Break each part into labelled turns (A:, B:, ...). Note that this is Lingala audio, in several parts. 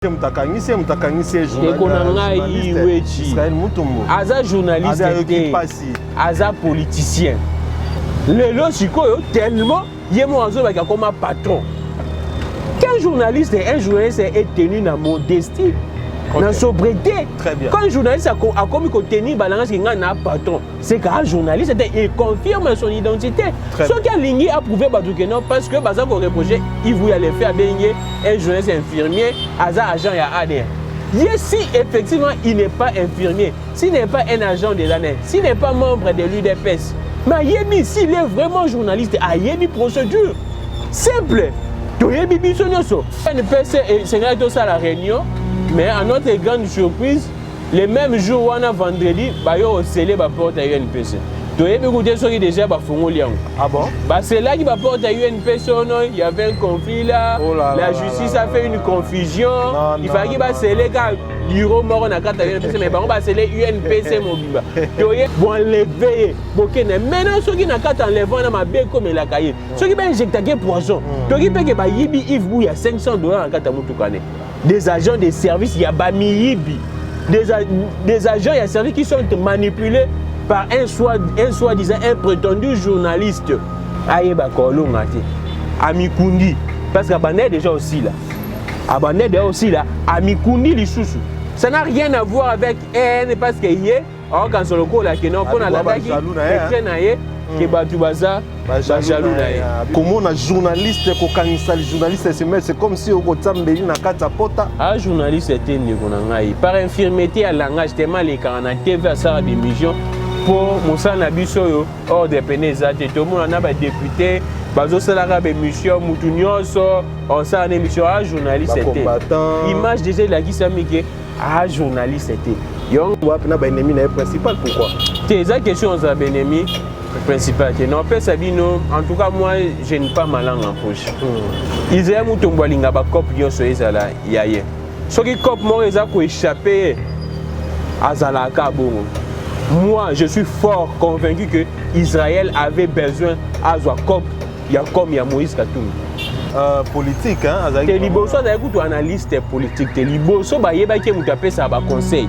A: Aza journaliste, Aza politicien. Le logico tellement comme un patron. Qu'un journaliste est tenu dans modestie, dans sobriété. Quand un journaliste a commis tenu balance un patron, c'est qu'un journaliste il confirme son identité. Ce qu'un ligne a prouvé non parce que Baza pour reprocher, il voulait aller faire baigner un journaliste infirmier, agent et ADN. Si effectivement il n'est pas infirmier, s'il n'est pas un agent des années, s'il n'est pas membre de l'UDPS, mais s'il est vraiment journaliste, il y a une procédure simple. C'est la réunion, mais à notre grande surprise, le même jour, on a vendredi, il y a scellé la porte à UNPC. Déjà, ah bon? C'est là qu'il va porter à UNPC, il y avait un conflit là, la justice a fait une confusion, il fallait qu'il sceller l'euro mort na carte UNPC, mais on va sceller UNPC mobile. Bon lever, maintenant ceux qui na carte enlevant na mabe comme la cahier, ceux qui va injecter poison, donc il peut que yibi il y a $500 en carte mutukane. Des agents de service, il y a bamiyibi, des agents et services qui sont manipulés par un soi-disant un prétendu journaliste. Aïeba Kolongate, Amikundi, parce qu'Abané est déjà aussi là. Abané est déjà aussi là. Amikundi Lissousou. Ça n'a rien à voir avec haine parce que hier, quand sur le coup là, qu'on a la bague, que Batoubaza, jaloux.
B: Comment un journaliste, c'est comme si au Kotambeli na katapota.
A: Un journaliste était né par infirmité à langage tellement les canaux TV à sa démission. Pour Moussa Nabiso, hors des pénésats, tout le monde a des députés, Bazo Salara, émission, Moutounioso, on s'est en émission à journaliste. Image déjà la qui s'est mis à journaliste. Young Wapna Benemi est principal, pourquoi? C'est la question de Benemi principal. Non, Sabino, en tout cas, moi, je n'ai pas ma langue en poche. Ils aiment Moutoumbalinga, Bakop, Yoso, Ezala, Yaye. Ce qui cop, moi, ils ont échappé à Zalaka, Bongo. Moi, je suis fort convaincu que Israël avait besoin comme Moïse Katoum.
B: Politique, hein?
A: Tu es analyste politique. Tu es ça conseil.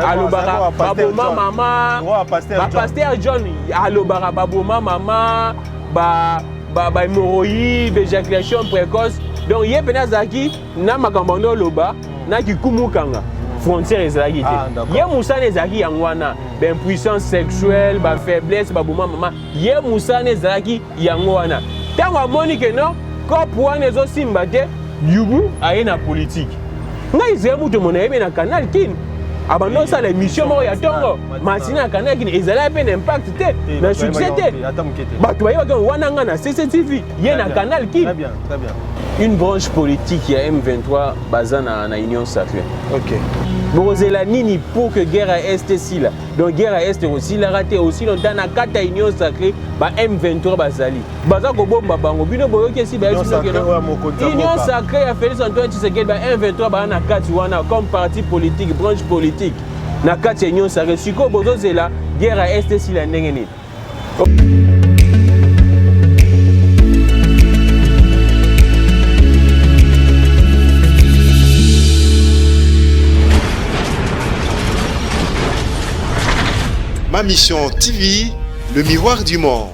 A: Alobara Baboma Mama, Pasteur John, Alobara Baboma Mama, hémorroïde, éjaculation précoce. Donc, il y a Penazaki, Namakambono Loba, Naki Kumukanga. Frontière israélienne. Il y a Moussa Nezaki Yangwana, puissance sexuelle, faiblesse, maman. Il y a Moussa Nezaki Yangwana. Tant que Monique non, quand pour un des autres simbate, Yubu a une politique. Nous avons tout le monde dans le canal Kin. Abandon ça l'émission moi ya tongo. Matina canal Kin ezala peine impact té. Na succès té. Bah tu vois que wana ngana CCTV, il y a un canal Kin.
B: Très bien, très bien.
A: Une branche politique, il y a M23 basée dans la Union sacrée.
B: Ok.
A: Borozela nini pour que guerre à Est si là. Donc guerre à Est aussi la raté aussi longtemps dans la Union sacrée, ba M23 basali. Baza ko bomba bango bino boyo ke si ba Union sacrée a fait Antoine Tshisekedi ba M23 ba na kati wana comme parti politique, branche politique. Na kati Union sacrée siko bozozela guerre à Est si la ndenge nini.
C: Ma mission TV, le miroir du monde.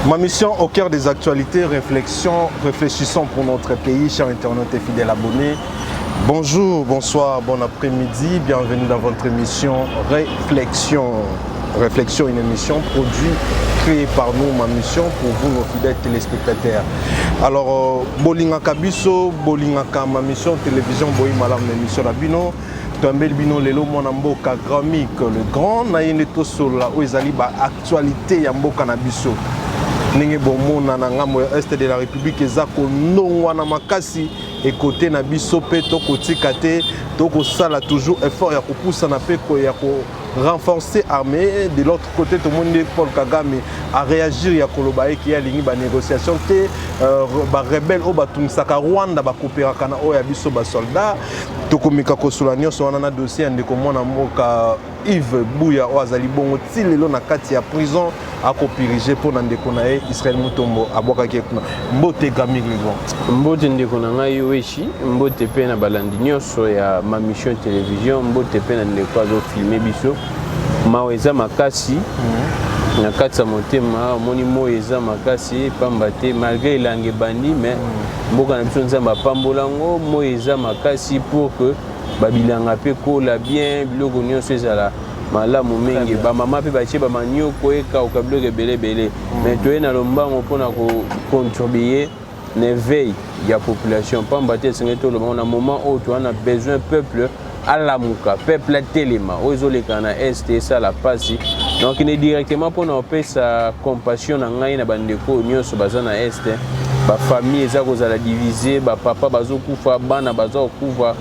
B: Ma mission au cœur des actualités, réfléchissons pour notre pays, chers internautes et fidèles abonnés. Bonjour, bonsoir, bon après-midi, bienvenue dans votre émission Réflexion. Réflexion, une émission produite, créée par nous, ma mission pour vous, nos fidèles téléspectateurs. Alors, Bolinga Kabiso, Bolinga ma mission, télévision, Boyi Malam, l'émission Labino. Tambel bino lelo mwana mboka Grammy le grand na yene to sola o ezali ba actualité ya mboka na biso ndenge bomona na ngambo ya est de la République eza ko nongwa na makasi et côté na biso pe to kotika te to ko sala toujours effort ya kopusa na pe ko ya ko renforcer armée de l'autre côté tout le monde Paul Kagame a réagir ya koloba ki ya lingi ba négociation te ba rebelle o ba tumisaka Rwanda ba coopérer kana o ya biso ba soldat tokomika kosula nyonso wana na dossier ndeko mwana mboka Yves Buya Oazali bongo ti lelo na kati ya prison akopirige mpona ndeko na ye Israël Mutombo abwakaki kuna mbote Gamig Legrand.
A: Mbote ndeko na ngai weshi mbote pe na balandi nyonso ya ma mission télévision mbote pe na ndeko azofilme biso mawa eza makasi na kati ya motema omoni moyo eza makasi pamba te malgré elange bandi mais mboka na biso nzambe apambola yango moyo eza makasi pour que babilanga mpe kola bien biloko nyonso ezala malamu mingi bamama mpe batie bamanioko ekauka biloko ebelebele mais toye na lombango mpona kocontribue na éveil ya population pamba te esengeli tolobango na moment oyo towana besoin peuple alamuka peuple atelema oyo ezoleka na este esala pasi donc ne directement mpona opesa compassion na ngai na bandeko nyonso baza na este bafamille eza kozala divise bapapa bazokufa bana bazokufa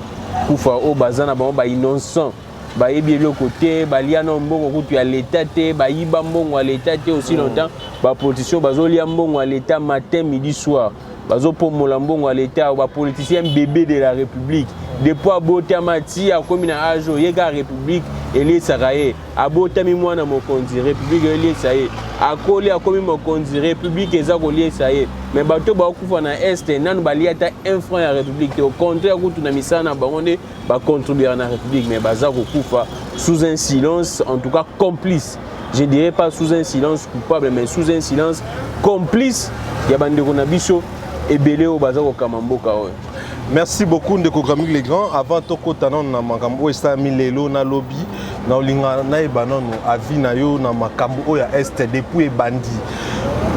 A: oyo baza na bango bainnocent bayebi eloko te balia na mbongo kutu ya leta te bayiba mbongo ya leta te aussi longtemps bapoliticien bazolia mbongo ya leta matin midi soir bazopomola mbongo ya leta bapoliticien bébé de la république depuis abotama ti akomi na age oyeka république elesaka ye abotami mwana mokonzi république eliesa ye akoli akomi mokonzi république eza koliesa ye mais bato bakufa na este nanu balia ata 1 franc ya république te au contraire kutu na misala na bango nde bacontribuera na république mais baza kokufa sous un silence en tout cas complice, je dirais pas sous un silence coupable mais sous un silence complice ya bandeko na biso ebele o baza kokama mboka oyo.
B: Merci beaucoup ndeko Gamig Legrand. Avant tokota na makambo esami lelo na lobby na olinga na ebanono avi na yo na makambo oya este depuis ebandi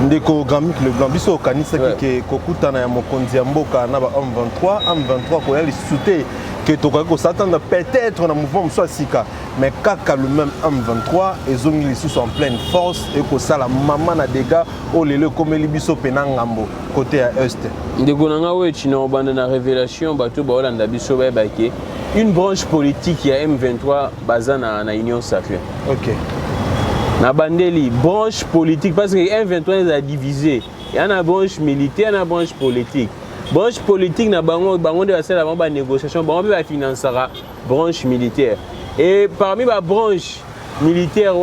B: ndeko Gamig Legrand biso kanisa ke kokutana ya mokonzi ya mboka na ba M23 ko yali soute que tokoki kosatana peut-être na mouvement mosusu asika mais kaka le même M23 ezongi lisusu en pleine force ekosala mama na dégâts oyo lelo ekomeli biso mpe na ngambo côté ya este.
A: ndeko na nga oyo tina obanda na révélation bato baolanda biso bayebake une branche politique ya M23 baza na union sacrée.
B: Ok.
A: Na bandeli branche politique parce que M23 eza divisé ya na branche militaire na branche politique. Branche politique na bango de basala bango ba négociation bango ba financera branche militaire et parmi ba branche militaire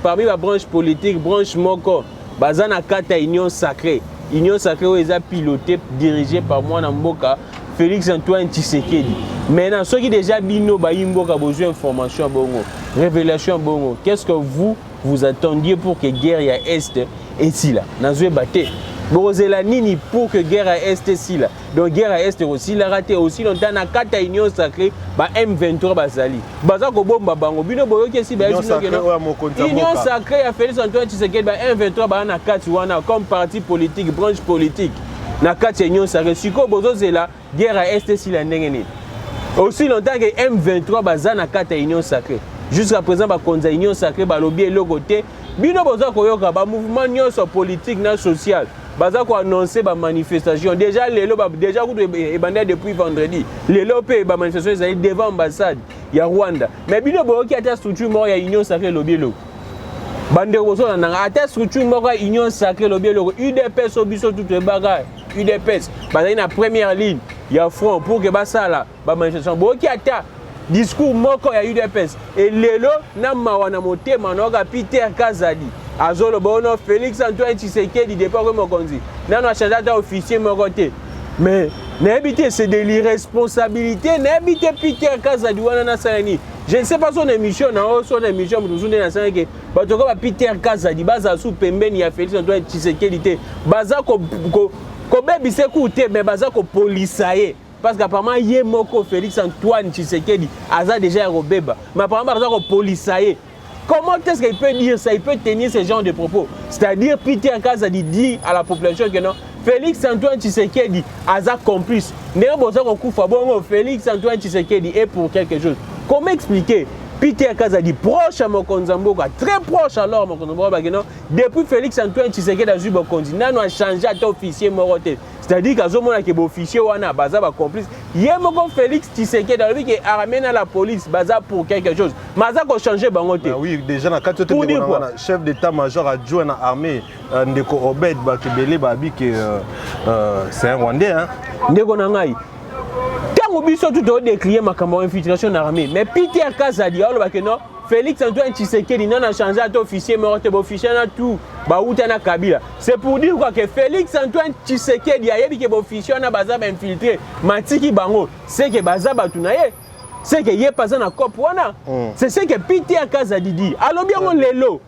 A: parmi ba branche politique branche moko baza na kata union sacrée oyo eza piloté dirigé par mwana mboka Félix Antoine Tshisekedi. Maintenant ceux qui déjà bino ba yimboka besoin information bongo révélation bongo qu'est-ce que vous attendiez pour que guerre ya est ici là nazwe baté Borozela nini pour que guerre à est si là. Donc guerre à est aussi la raté aussi longtemps na kata union sacrée ba M23 bazali. Baza ko bomba bango bino boyoki si ba union sacrée a Félix Antoine Tshisekedi ba M23 ba na kati wana comme parti politique branche politique na kati union sacrée siko bozozela guerre à est si la ndenge nini. Aussi longtemps que M23 baza na kata union sacrée. Jusqu'à présent ba konza union sacrée ba lobby et logoté bino boza koyoka ba mouvement nyonso politique na social. Baza ko annoncer ba manifestation déjà lelo déjà kutu ebanda depuis vendredi lelo pe ba manifestation ezali devant ambassade ya Rwanda mais bino boyoki ata structure moko ya union sacrée lobielo bande ko na ata structure moko ya union sacrée lobielo UDPS obiso tout ebaka UDPS bazali na première ligne ya front pour que basala ba manifestation boyoki ata discours moko ya UDPS et lelo na mawana motema noka Peter Kazadi azolo bono Félix Antoine Tshisekedi départ comme mokonzi nano achanda officier mokote mais n'habité c'est de l'irresponsabilité n'habité Peter Kazadi wana na salani je ne sais pas son émission muzunde na salani ke batoko ba Peter Kazadi baza sous pembeni ya Félix Antoine Tshisekedi te baza ko bebise kuté mais baza ko polisaye parce qu'apparemment yé moko Félix Antoine Tshisekedi aza déjà robeba mais apparemment baza ko polisaye. Comment est-ce qu'il peut dire ça? Il peut tenir ce genre de propos. C'est-à-dire, Peter Kazadi dit à la population que non, Félix Antoine Tshisekedi a complice. Félix Antoine Tshisekedi est pour quelque chose. Comment expliquer? Peter Kazadi proche à Mokonzamboka, très proche alors Mokonzamboka, depuis Félix Antoine Tshisekedi a eu Mokonzi, n'a changé à officier Moroté. C'est-à-dire qu'à ce moment-là, il y a officier wana baza ba complice. Yemoko Félix Tshisekedi a dit qu'il ramène à la police baza pour quelque chose. Maza ko changer bangote.
B: Oui, déjà na katote de chef d'état-major adjoint à l'armée Ndeko Obed Bakebele babi que c'est un Rwandais hein.
A: Ndeko na ngai. tant que biso tout décrier ma campagne infiltration armée mais Peter Kazadi alors que non Félix Antoine Tshisekedi non a changé d'officier mais officier na tout ba uta na Kabila c'est pour dire quoi que Félix Antoine Tshisekedi a yebi que officier na baza infiltré matiki bango c'est que baza batunaye c'est que yé pas na cop wana c'est ce que Peter Kazadi dit alors bien on lelo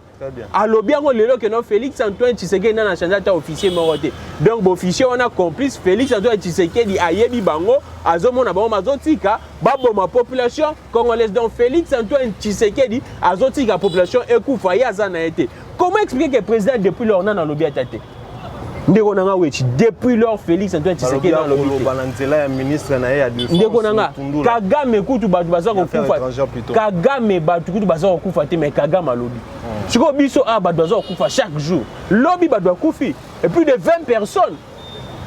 A: alors bien on lelo que non Félix Antoine Tshisekedi non a changé d'officier mais donc officier on a complice Félix Antoine Tshisekedi a yebi bango azomona bango mazotika babo ma population congolaise donc Félix Antoine Tshisekedi azotika population ekufa yaza na été comment expliquer que le président depuis leur nan lobby atate ndeko nanga wechi depuis leur Félix Antoine Tshisekedi dans lobby
B: balanzela ya ministre na ya défense
A: ndeko nanga Kagame kutu batu baza ko kufa Kagame batu kutu baza ko kufa te mais Kagame lobby siko biso a batu baza ko kufa chaque jour lobby batu kufi et plus de 20 personnes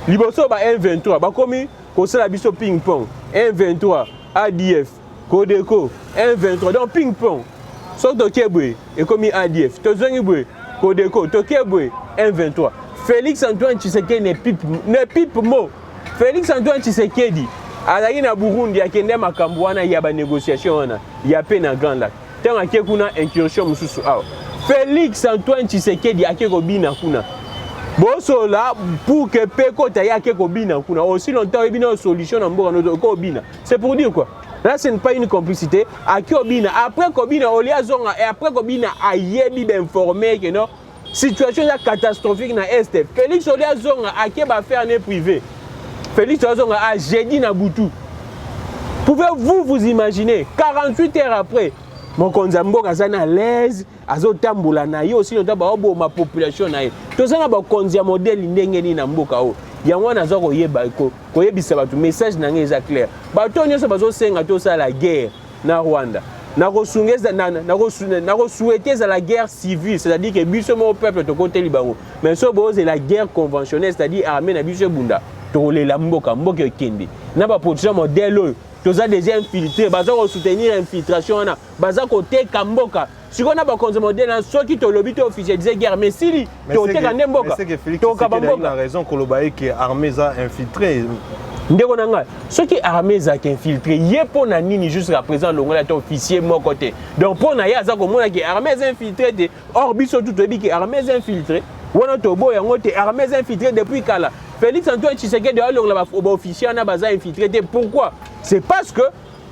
A: liboso ba M23 ba komi ko sala biso ping pong M23 ADF Codeco M23 donc ping pong so to kebwe et komi ADF to zongi bwe Codeco to kebwe M23 Félix Antoine Tshisekedi ne pipe mot Félix Antoine Tshisekedi azali na Burundi akende makambo wana ya ba négociation wana ya pe na Grand Lac tant akekuna incursion mususu awa Félix Antoine Tshisekedi akeko bina kuna boso là pour que peko taya akeko bina kuna aussi longtemps bina solution na mboka no ko bina c'est pour dire quoi là ce n'est pas une complicité akeko bina après kobina oliazonga et après kobina ayebi d'informer que non situation catastrophique na est Félix oliazonga akeba faire ne privé Félix oliazonga a jeudi na butu pouvez-vous vous imaginer 48 heures après mon konzambo azana à l'aise azotambola na yo aussi longtemps ba bo ma population na ye tozana ba konzia modèle ndenge ni na mboka o yango nazo ko yeba ko yebisa batu message na ngeza clair bato nyonso bazo senga to ça la guerre na Rwanda na souhaiter la guerre civile c'est-à-dire que biso mo peuple to côté libango mais so boze la guerre conventionnelle c'est-à-dire armée na biso bunda to la mboka kende na ba position modèle toza déjà infiltré baza ko soutenir infiltration na baza ko teka mboka siko na ba konzo modèle na soki to lobby to officiel disait guerre mais sili to teka mboka
B: to ka mboka la raison ko lobaye que armée za infiltré
A: ndeko nanga soki armée za ki infiltré yé pona nini jusqu'à présent longola to officier mo côté donc pona ya za ko mona que armée infiltré de or biso tout to bi que armée infiltré wana to bo yango te armée infiltré depuis kala Félix Antoine Tshisekedi a officier na baza infiltré pourquoi c'est parce que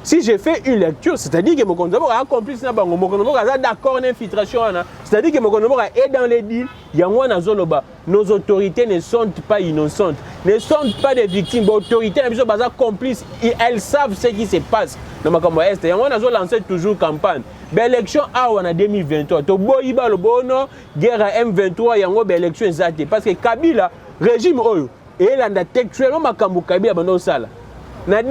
A: si j'ai fait une lecture, c'est-à-dire que mon condamné a accompli ça, mon condamné a d'accord en infiltration, c'est-à-dire que mon condamné est dans les deals, nos autorités ne sont pas innocentes, ne sont pas des victimes, les autorités ne sont pas complices, elles savent ce qui se passe dans ma campagne est. Et on a lancé toujours campagne. L'élection en 2023, to boyiba le bono, guerre à M23, yango l'élection exacte parce que Kabila régime oyo et là textuellement makambo Kabila bando sala. Na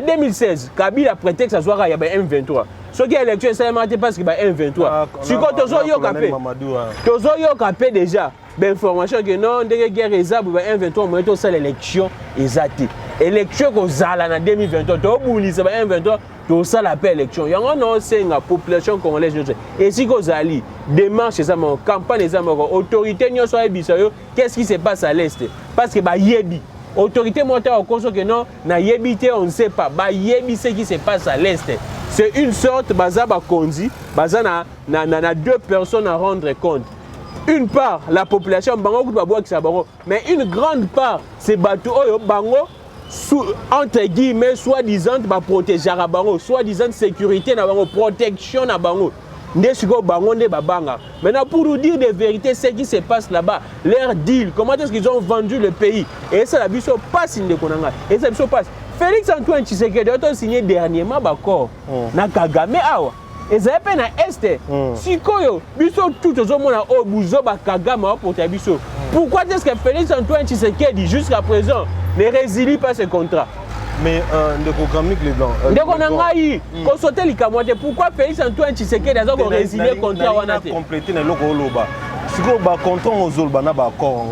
A: 2016, Kabila prétexte à soit ya M23. Ce qui est élection c'est parce que M23. Si quand tozo yo capé. Tozo yo capé déjà. Information que non de guerre ezab M23 mais to sala élection exacte. Élection ko zala na 2023 to boulisa M23 to sala appel élection. Yango non c'est la population congolaise. Et si ko zali démarche ça mon campagne ça mon autorité nyo so ebisa yo qu'est-ce qui se passe à l'est parce que ba yebi autorité montée au cause que non na yebité on ne sait pas ba yebi ce qui se passe à l'est c'est une sorte baza ba konzi baza na deux personnes à rendre compte une part la population bango ku ba boa ki bango mais une grande part c'est bato oyo bango entre guillemets soi-disant ba protéger bango soi-disant sécurité na bango protection na bango. Maintenant, pour nous dire des vérités, ce qui se passe là-bas, leur deal, comment est-ce qu'ils ont vendu le pays. Et ça, la vie se passe. Et ça se passe. Félix Antoine Tshisekedi a signé dernièrement d'accord. Na Kagame awa. Et ça fait na Est. Si koyo, biso tout au monde a obuzo ba Kagame pour ta biso. Pourquoi est-ce que Félix Antoine Tshisekedi jusqu'à présent ne résilie pas ce contrat?
B: Mais les blancs.
A: Pourquoi Félix Antoine Tshisekedi a résilié le contrat?
B: Complété le loba. Si vous content aux olbana d'accord.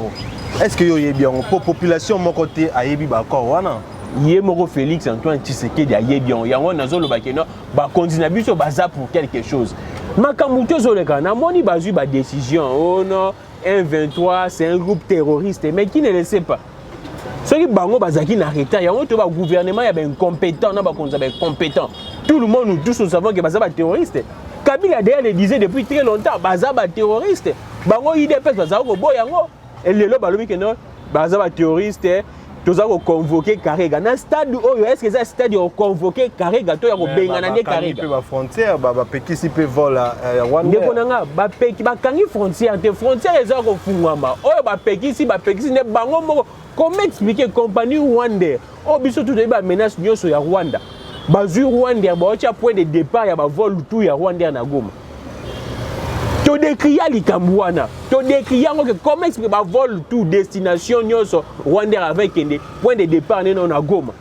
B: Est-ce que y a bien pour population mon côté a yebi d'accord wana?
A: Yemoro Félix Antoine Tshisekedi a yebi bien. Yango na zolo bakeno ba continue biso baza pour quelque chose. Makamuto zoleka na moni bazu ba décision. Oh non, M23 c'est un groupe terroriste mais qui ne le sait pas. Ceux qui bango bazaki na retard, yango to ba gouvernement ya ba incompétent, na ba konza ba compétent. Tout le monde nous tous nous savons que bazaba terroriste. Kabila d'ailleurs le disait depuis très longtemps, bazaba terroriste. Bango IDPS bazaba ko boyango. Et lelo balobi que non, bazaba terroriste. Tous a convoqué Karega. Dans le stade où est-ce que c'est stade où convoqué Karega, tu as benga na Karega.
B: La frontière, peki si peut voler Rwanda.
A: Ndekonanga ba peki ba kangi frontière, te frontière eza ko fungama. Oh ba peki si ne bango moko. Comment expliquer compagnie Rwanda? Oh biso tout ba menace nyoso ya Rwanda. Bazu Rwanda ba ocha point de départ ya ba vol tout ya Rwanda na Goma. To décrier likambuana. To décrier que comment expliquer ba vol tout destination nyoso Rwanda avec un point de départ na Goma.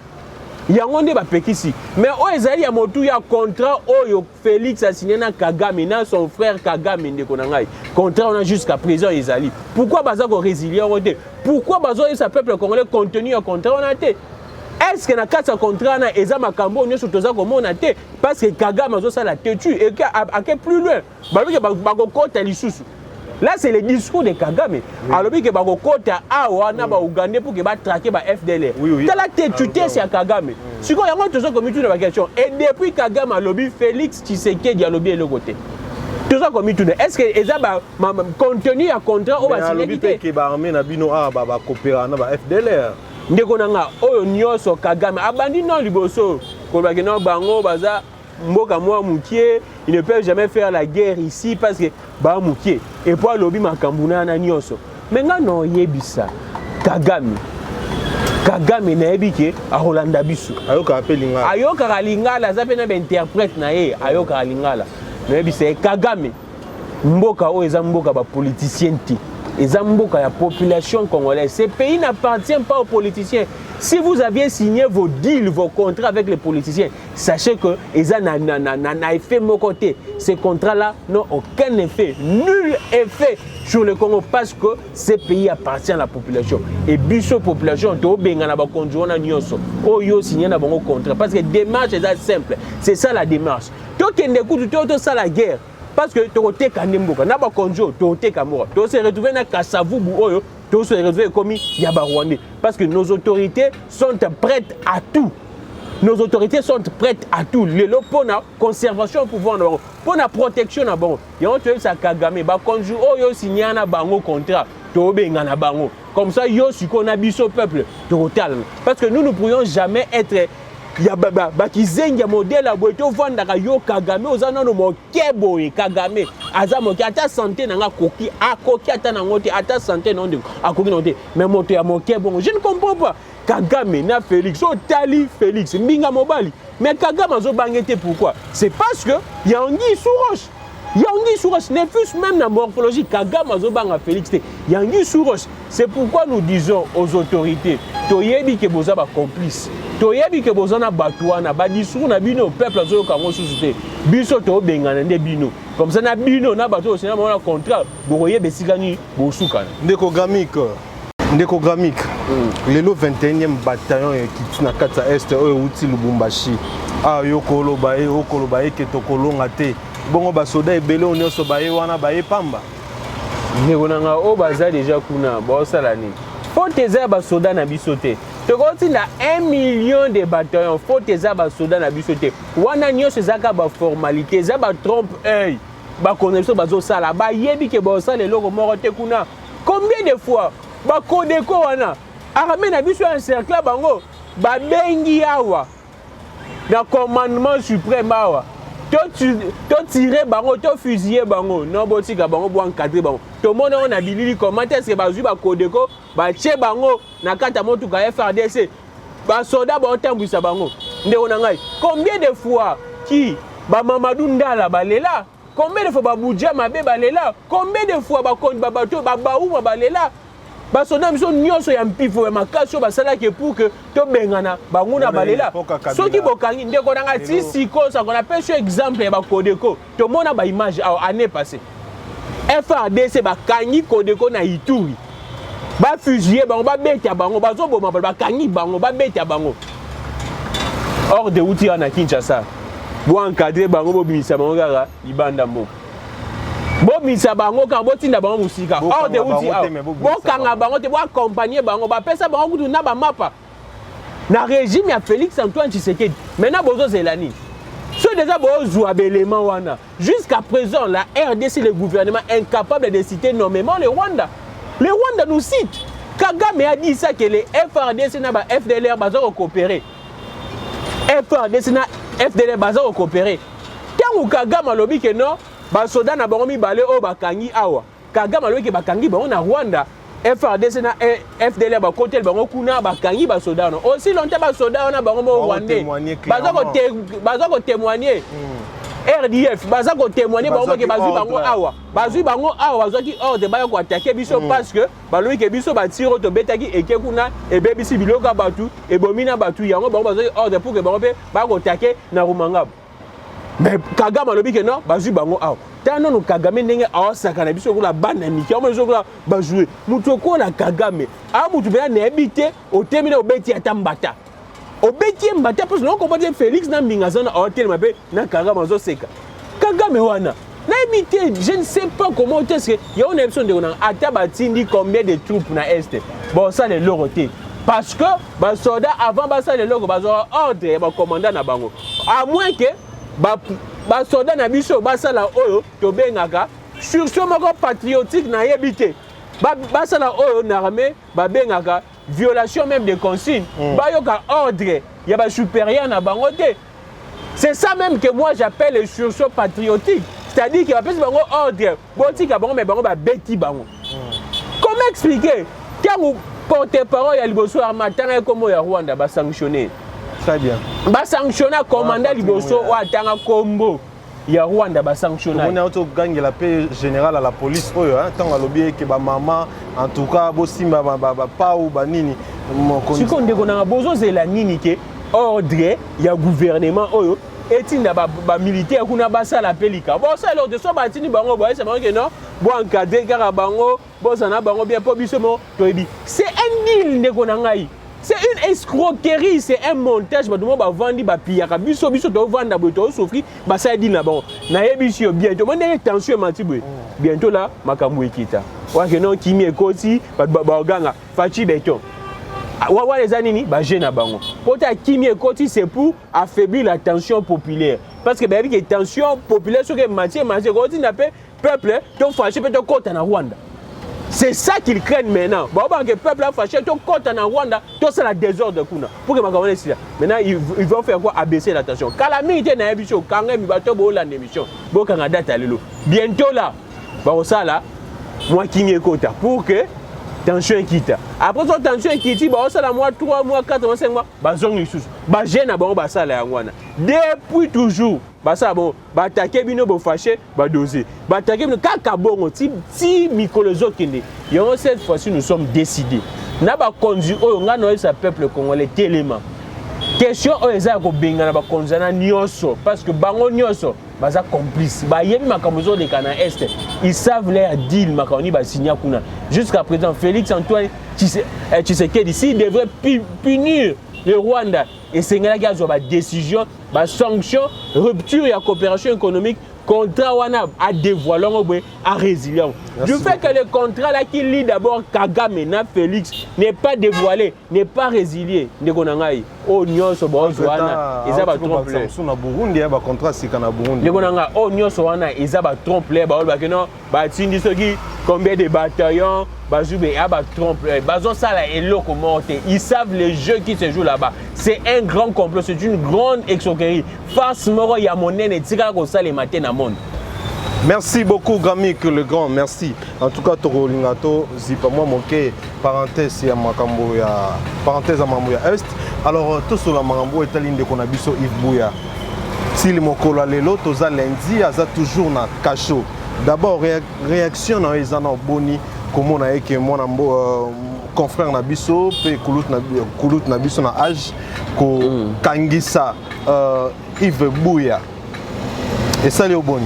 A: Yango nde ba pekisi. Mais o ezali ya motu ya contrat oyo Félix a signé na Kagame na son frère Kagame ndeko na ngai. Contrat on a jusqu'à présent ezali. Pourquoi baza ko résilier ote? Pourquoi bazo sa peuple congolais contenu un contrat on a été? Est-ce que na kasa contrat na eza makambo nyoso toza ko mona te parce que Kagame azo ça la têtu et que à plus loin. Balobi ke ba ko kota lisusu. Là, c'est le discours de Kagame. Alors, que ba kota awa na ba Ougandais pour que ba traquer ba FDLR. T'as la têtuté c'est à Kagame. Si on y a moi tout ça comme tout la question. Et depuis Kagame a lobby Félix Tshisekedi a lobby le côté. Tout ça comme tout. Est-ce que eza ba contenu à contrat ou ba signé
B: que ba armée na bino a ba coopérer na ba FDLR.
A: Ndeko nanga oyo nyoso Kagame abandi non liboso. Ko ba ke no bango baza Mboka moi Moukié, ils ne peuvent jamais faire la guerre ici parce que bah Moukié et pour lobby makambuna na nyonso. Maintenant non yebisa Kagame na yebike a Rolanda bisu.
B: Ayoka appelle lingala.
A: Ayoka lingala za pena ba interprète na ye ayoka lingala. Na yebisa Kagame mboka o eza mboka ba politicien ti. Eza mboka ya population congolaise. Ce pays n'appartient pas aux politiciens. Si vous aviez signé vos deals, vos contrats avec les politiciens, sachez que Eza n'a effet mon côté. Ces contrats-là n'ont aucun effet, nul effet sur le Congo parce que ce pays appartient à la population. Et biso population, to benga na ba konjo na nyonso. Oyo signé na bango contrat parce que démarche est simple. C'est ça la démarche. To kende kutu to ça la guerre. Parce que tu as Kandemboka, na ba konjo, tu as Kamora, tu se retrouvé na Kasavubu oyo, tu se retrouvé comme Yaba Rwandais. Parce que nos autorités sont prêtes à tout. Nos autorités sont prêtes à tout. Le lot pour la conservation pouvoir, pour la protection na bango. Yon tu es sa Kagame, ba konjo oyo signé na bango contrat, tu benga na bango. Comme ça yo si qu'on a biso peuple total. Parce que nous ne pourrions jamais être ya ba kizenga modèle aboto vandaka yo Kagame ozana no mokebo Kagame aza moki ata santé nanga koki akoki ata nango te ata santé non de akoki non te mais moto ya mokebo je ne comprends pas Kagame na Félix otali Félix mbinga mobali mais Kagame azo bangete pourquoi c'est parce que yangi sous roche Yangi Souroche, ne fût même la morphologie, Kagame Azobanga Félix, Yangi Souroche. C'est pourquoi nous disons aux autorités, Toyebi que vous avez complice, Toyebi que vous avez batouana, Badisou, Nabino, peuple Azo Kamo Souté, Biso To Bengana, Bino. Comme ça, Nabino, Nabato, c'est un contrat, vous voyez, Bessigani, Bousoukan.
B: Ndekogamique, le 21e bataillon qui est na Katsa Est, Outi Lubumbashi, Yokolo Bae, Okolo Bae, Ketokolo Ngate. Bongo basoda ebele onyoso baye wana baye pamba
A: ngonanga o baza déjà kuna ba sala ni faut eza basoda na bisote to koti na 1 million de bataillons faut eza basoda na bisote wana nyoso zaka ba formalité za ba trompe œil ba connexion bazo sala ba yebi ke ba sala loko moko te kuna combien de fois ba kodeko wana arame na biso un cercle bango ba bengi awa na commandement suprême awa to tirer bango to fusiller bango non botika bango bo encadrer bango to mona on a bilili comment est-ce que bazui ba kodeko ba che bango na kata motuka FRDC ba soda ba otambwisa bango ndeko na ngai combien de fois qui ba Mamadou Ndala balela combien de fois ba Boudja Mabe balela combien de fois ba konde ba bato ba bauma balela ba soda miso nyonso ya mpifo ya makasio basala ke pour que to bengana banguna balela soki bokangi ndeko nanga ti siko ça qu'on appelle sur exemple ya ba Kodeko to mona ba image année passée FRDC ba kangi Kodeko na Ituri ba fusiller bango ba beta bango bazo boma ba kangi bango ba beta bango hors de outil na Kinshasa bo encadrer bango bo bimisa bango kaka libanda mboka bomisa bango quand botinda bango musika hors de outi bokanga bango te accompagner bango bapesa bango kutu na bamapa na régime ya Félix Antoine Tshisekedi maintenant bozo zelani so déjà bozwa belément wana jusqu'à présent la RDC le gouvernement incapable de citer nommément le Rwanda nous cite Kagame a dit ça que les FRDC na ba FDLR bazo coopérer FRDC na FDLR bazo coopérer tant Kagame alobi que non ba soda na bango mibale o bakangi awa Kagame alobi que bakangi bango na Rwanda FRDC na FDLR ba côté bango kuna bakangi ba soda no aussi longtemps ba soda na bango mo Rwandais bazo ko témoigner RDF baza ko témoigner bango que bazui bango awa bazaki ordre ba ko attaquer biso parce que balobi que biso ba tiro to betaki eke kuna e bebisi biloka batu e bomina batu yango bango bazaki ordre pour que bango pe ba ko attaquer na Rumanga. Mais Kagame alobi que non bazui bango awa tano no Kagame ndenge awasaka na biso kula bana miki awo biso kula bazouer mutu ko na Kagame a mutu bena na ebité o terminer obeti atambata obeti mbata parce que non comprendre Félix na mbingazana hôtel mabe na Kagame zo seka Kagame wana na ebité je ne sais pas comment est-ce que il y a une option de on ata batindi combien de troupes na est bon ça les loroté parce que ba soldats avant ba ça les logo ba ordre ba commandant na bango à moins que ba soda na biso basala oyo to bengaka sursaut moko patriotique na yebité basala oyo na armée ba bengaka violation même des consignes ba yoka ordre ya ba supérieur na bango te c'est ça même que moi j'appelle le sursaut patriotique c'est-à-dire que ba pesi bango ordre botika bango mais bango ba beti bango comment expliquer quand porte-parole ya liboso armatanga comme ya Rwanda ba sanctionner.
B: Très bien.
A: Ba sanctionner commandant liboso wa tanga kombo ya Rwanda ba sanctionner.
B: On a auto gagner la paix générale à la police oyo hein tant alobi que ba maman en tout cas bo simba ba pa ou ba nini mon
A: si ko ndeko na bozo zela nini ke ordre ya gouvernement oyo etinda ba militaire kuna basala pelika bon ça alors de so batini bango boye c'est marqué non bo encadrer car bango bo sana bango bien po biso mo toyebi c'est un deal ndeko na ngai. C'est une escroquerie, c'est un montage. Bah, bah, vendre, bah, piller, biso, to vendre, bah, to souffrir, bah, ça dit là, bon, na ebisio, bientôt, moi, tension, matiboué. Bientôt là, makamou ekita. Wa que non, kimi ekoti, bah, ganga, fachi béton. Wa les anini, bah, j'ai na bango. Quand kimi ekoti, c'est pour affaiblir la tension populaire. Parce que, bah, avec la tension populaire, sur que matière, quand on appelle peuple, to fâché, peut-être, côté na Rwanda. C'est ça qu'ils craignent maintenant. Bon, que le peuple a fâché, tout compte en Rwanda, tout ça la désordre. Pour que ma ici. Maintenant, ils vont faire quoi? Abaisser la tension. Quand la militaire n'a pas émission, quand même, il va tomber la émission. Bon, quand on a date à l'élo. Bientôt là, bon, ça là, moi qui m'y écoute, pour que tension quitte. Après ça, tension quitte, bon, ça là, moi, 3 mois, 4 mois, 5 mois, bah, zone les sous. Bah, j'ai n'a bon, bah, ça là, depuis toujours. Bah ça bon, bah attaquer bino bo fâché, bah doser. Bah attaquer bino kaka bongo ti mikolozo kende. Yo cette fois-ci nous sommes décidés. Na ba conduire o nga no sa peuple congolais télément. Question o eza ko benga na ba konzana nyonso parce que bango nyonso baza complice. Ba yebi makamozo de kana est. Ils savent leur deal makoni ba signer kuna. Jusqu'à présent Félix Antoine Tshisekedi ici devrait punir le Rwanda et c'est là qu'il y a une décision, une sanction, rupture et coopération économique, contrat wana à dévoiler, à résilience. Du fait que le contrat là qui lie d'abord Kagame na Félix n'est pas dévoilé, n'est pas résilié, ndekonangai o nyonso bozo wana ezaba trompe
B: na Burundi ba contrat sika na Burundi
A: ndekonanga o nyonso wana ezaba trompe ba ba keno ba tindi soki combien de bataillons bazube aba trompe bazo sala eloko morte. Ils savent les jeux qui se jouent là-bas. C'est un grand complot, c'est une grande escroquerie. Face moro ya monene tika ko sala matin na monde.
B: Merci beaucoup Gamik le grand, merci. En tout cas Toro Lingato zipa moi moke parenthèse ya makambo ya parenthèse à mambo ya est. Alors tout sur la makambo etali nde kona biso Yves Buya. Si le mokolo lelo toza lundi aza toujours na cachot. D'abord réaction na ezana boni comment na eke mona confrère na biso pe kulut na biso na âge ko kangisa Yves Buya. Et ça, c'est bon.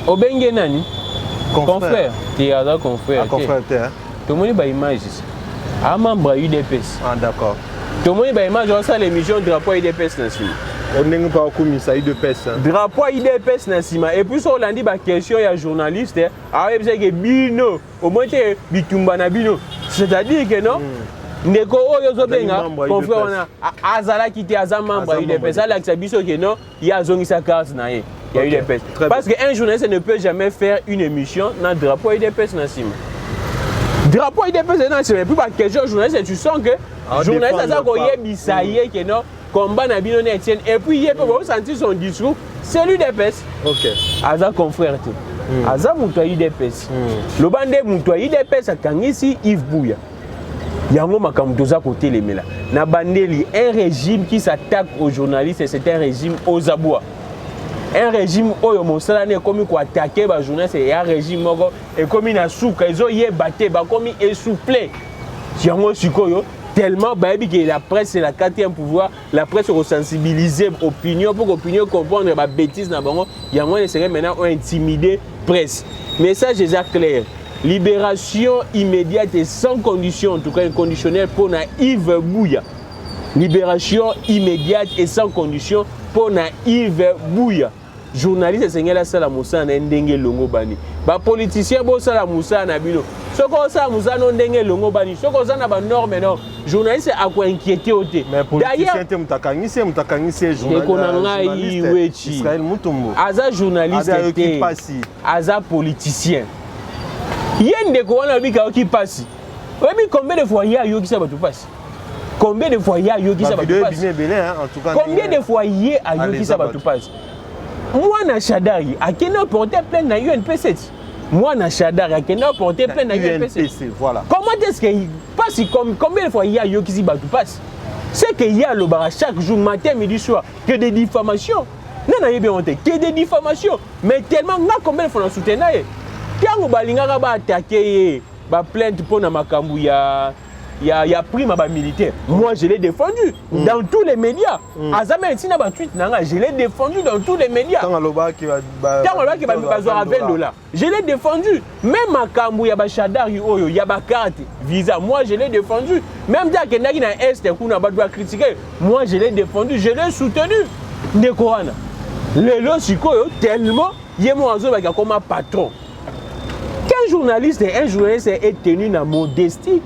A: Obenge nani? Confrère. Tu as un confrère.
B: Confrère,
A: tout le monde a une image ici. Un membre UDPS.
B: Ah, d'accord.
A: Tout le monde a une image, on a l'émission de drapeau UDPS.
B: On n'est pas comme ça, il de pèse.
A: Drapeau IDPS Nassima. Et puis, on a dit la question, il y a un journaliste. Ah, il y a Bino. Au moins, il y a Bitumba Bino. C'est-à-dire que non. Ndeko oyo zobenga confrère on a azala qui était azam membre IDPS ça là que ça biso que non il y a zongi sa carte na il y a IDPS parce que un journaliste ne peut jamais faire une émission dans drapeau IDPS Nassima. Drapeau IDPS Nassima puis pas question journaliste tu sens que journaliste ça ko yebisa yé que non combat na bino na Etienne et puis il peut sentir son discours c'est l'IDPS. OK. Aza confrère te. Aza muto IDPS. Le bande muto IDPS akangisi Yves Bouya. Yango makamtoza côté les mela. Na bandeli un régime qui s'attaque aux journalistes c'est un régime aux abois. Un régime oyo mosala ne komi ko attaquer ba journaliste et un régime moko et komi na souka ils ont yebaté ba komi essoufflé. Yango sikoyo tellement ba bi que la presse c'est la quatrième pouvoir, la presse resensibiliser opinion pour opinion comprendre ba bêtises na bango. Yango ne serait maintenant intimider presse. Message est clair. Libération immédiate et sans condition, en tout cas inconditionnelle pour Yves Bouya. Libération immédiate et sans condition pour Yves Bouya. Journaliste Sengela Salamoussa na ndenge longo bani. Ba politicien bo Salamoussa na bino. Soko Salamoussa no ndenge longo bani. Soko za na ba norme non. Journaliste a quoi inquiéter oté.
B: D'ailleurs, mutakangisi journaliste Israël Mutombo.
A: Aza journaliste té. Aza politicien. Il y a des gens qui passent. Combien de fois il y a yo qui ça va tout passer? Combien de fois il y a yo qui ça va tout passer? Combien de fois il y a yo qui ça va tout passer? Moi na Chadari, à quel heure porter plein na UNPC? Moi na Chadari, à quel heure porter plein na UNPC?
B: Voilà.
A: Comment est-ce qu'il passe combien de fois il y a yo qui ça va tout passer? C'est qu'il y a le bar chaque jour matin midi soir que des diffamations. Non na yebé honte, que des diffamations. Mais tellement na combien de fois on soutient na quand balingaka ba attaquer ba plainte pour na makambu ya prime ba militaire. Moi je l'ai défendu dans tous les médias. Azame tina ba tweet nanga, je l'ai défendu dans tous les médias. Quand
B: loba qui va
A: $20. Je l'ai défendu. Même makambu ya ba Chadari oyo ya ba carte visa, moi je l'ai défendu. Même dia kendaki na est kuna ba doit critiquer, moi je l'ai défendu, je l'ai soutenu. Nekoana. Lelo sikoyo tellement yemo azo ba comme patron. Un journaliste est tenu dans modestie,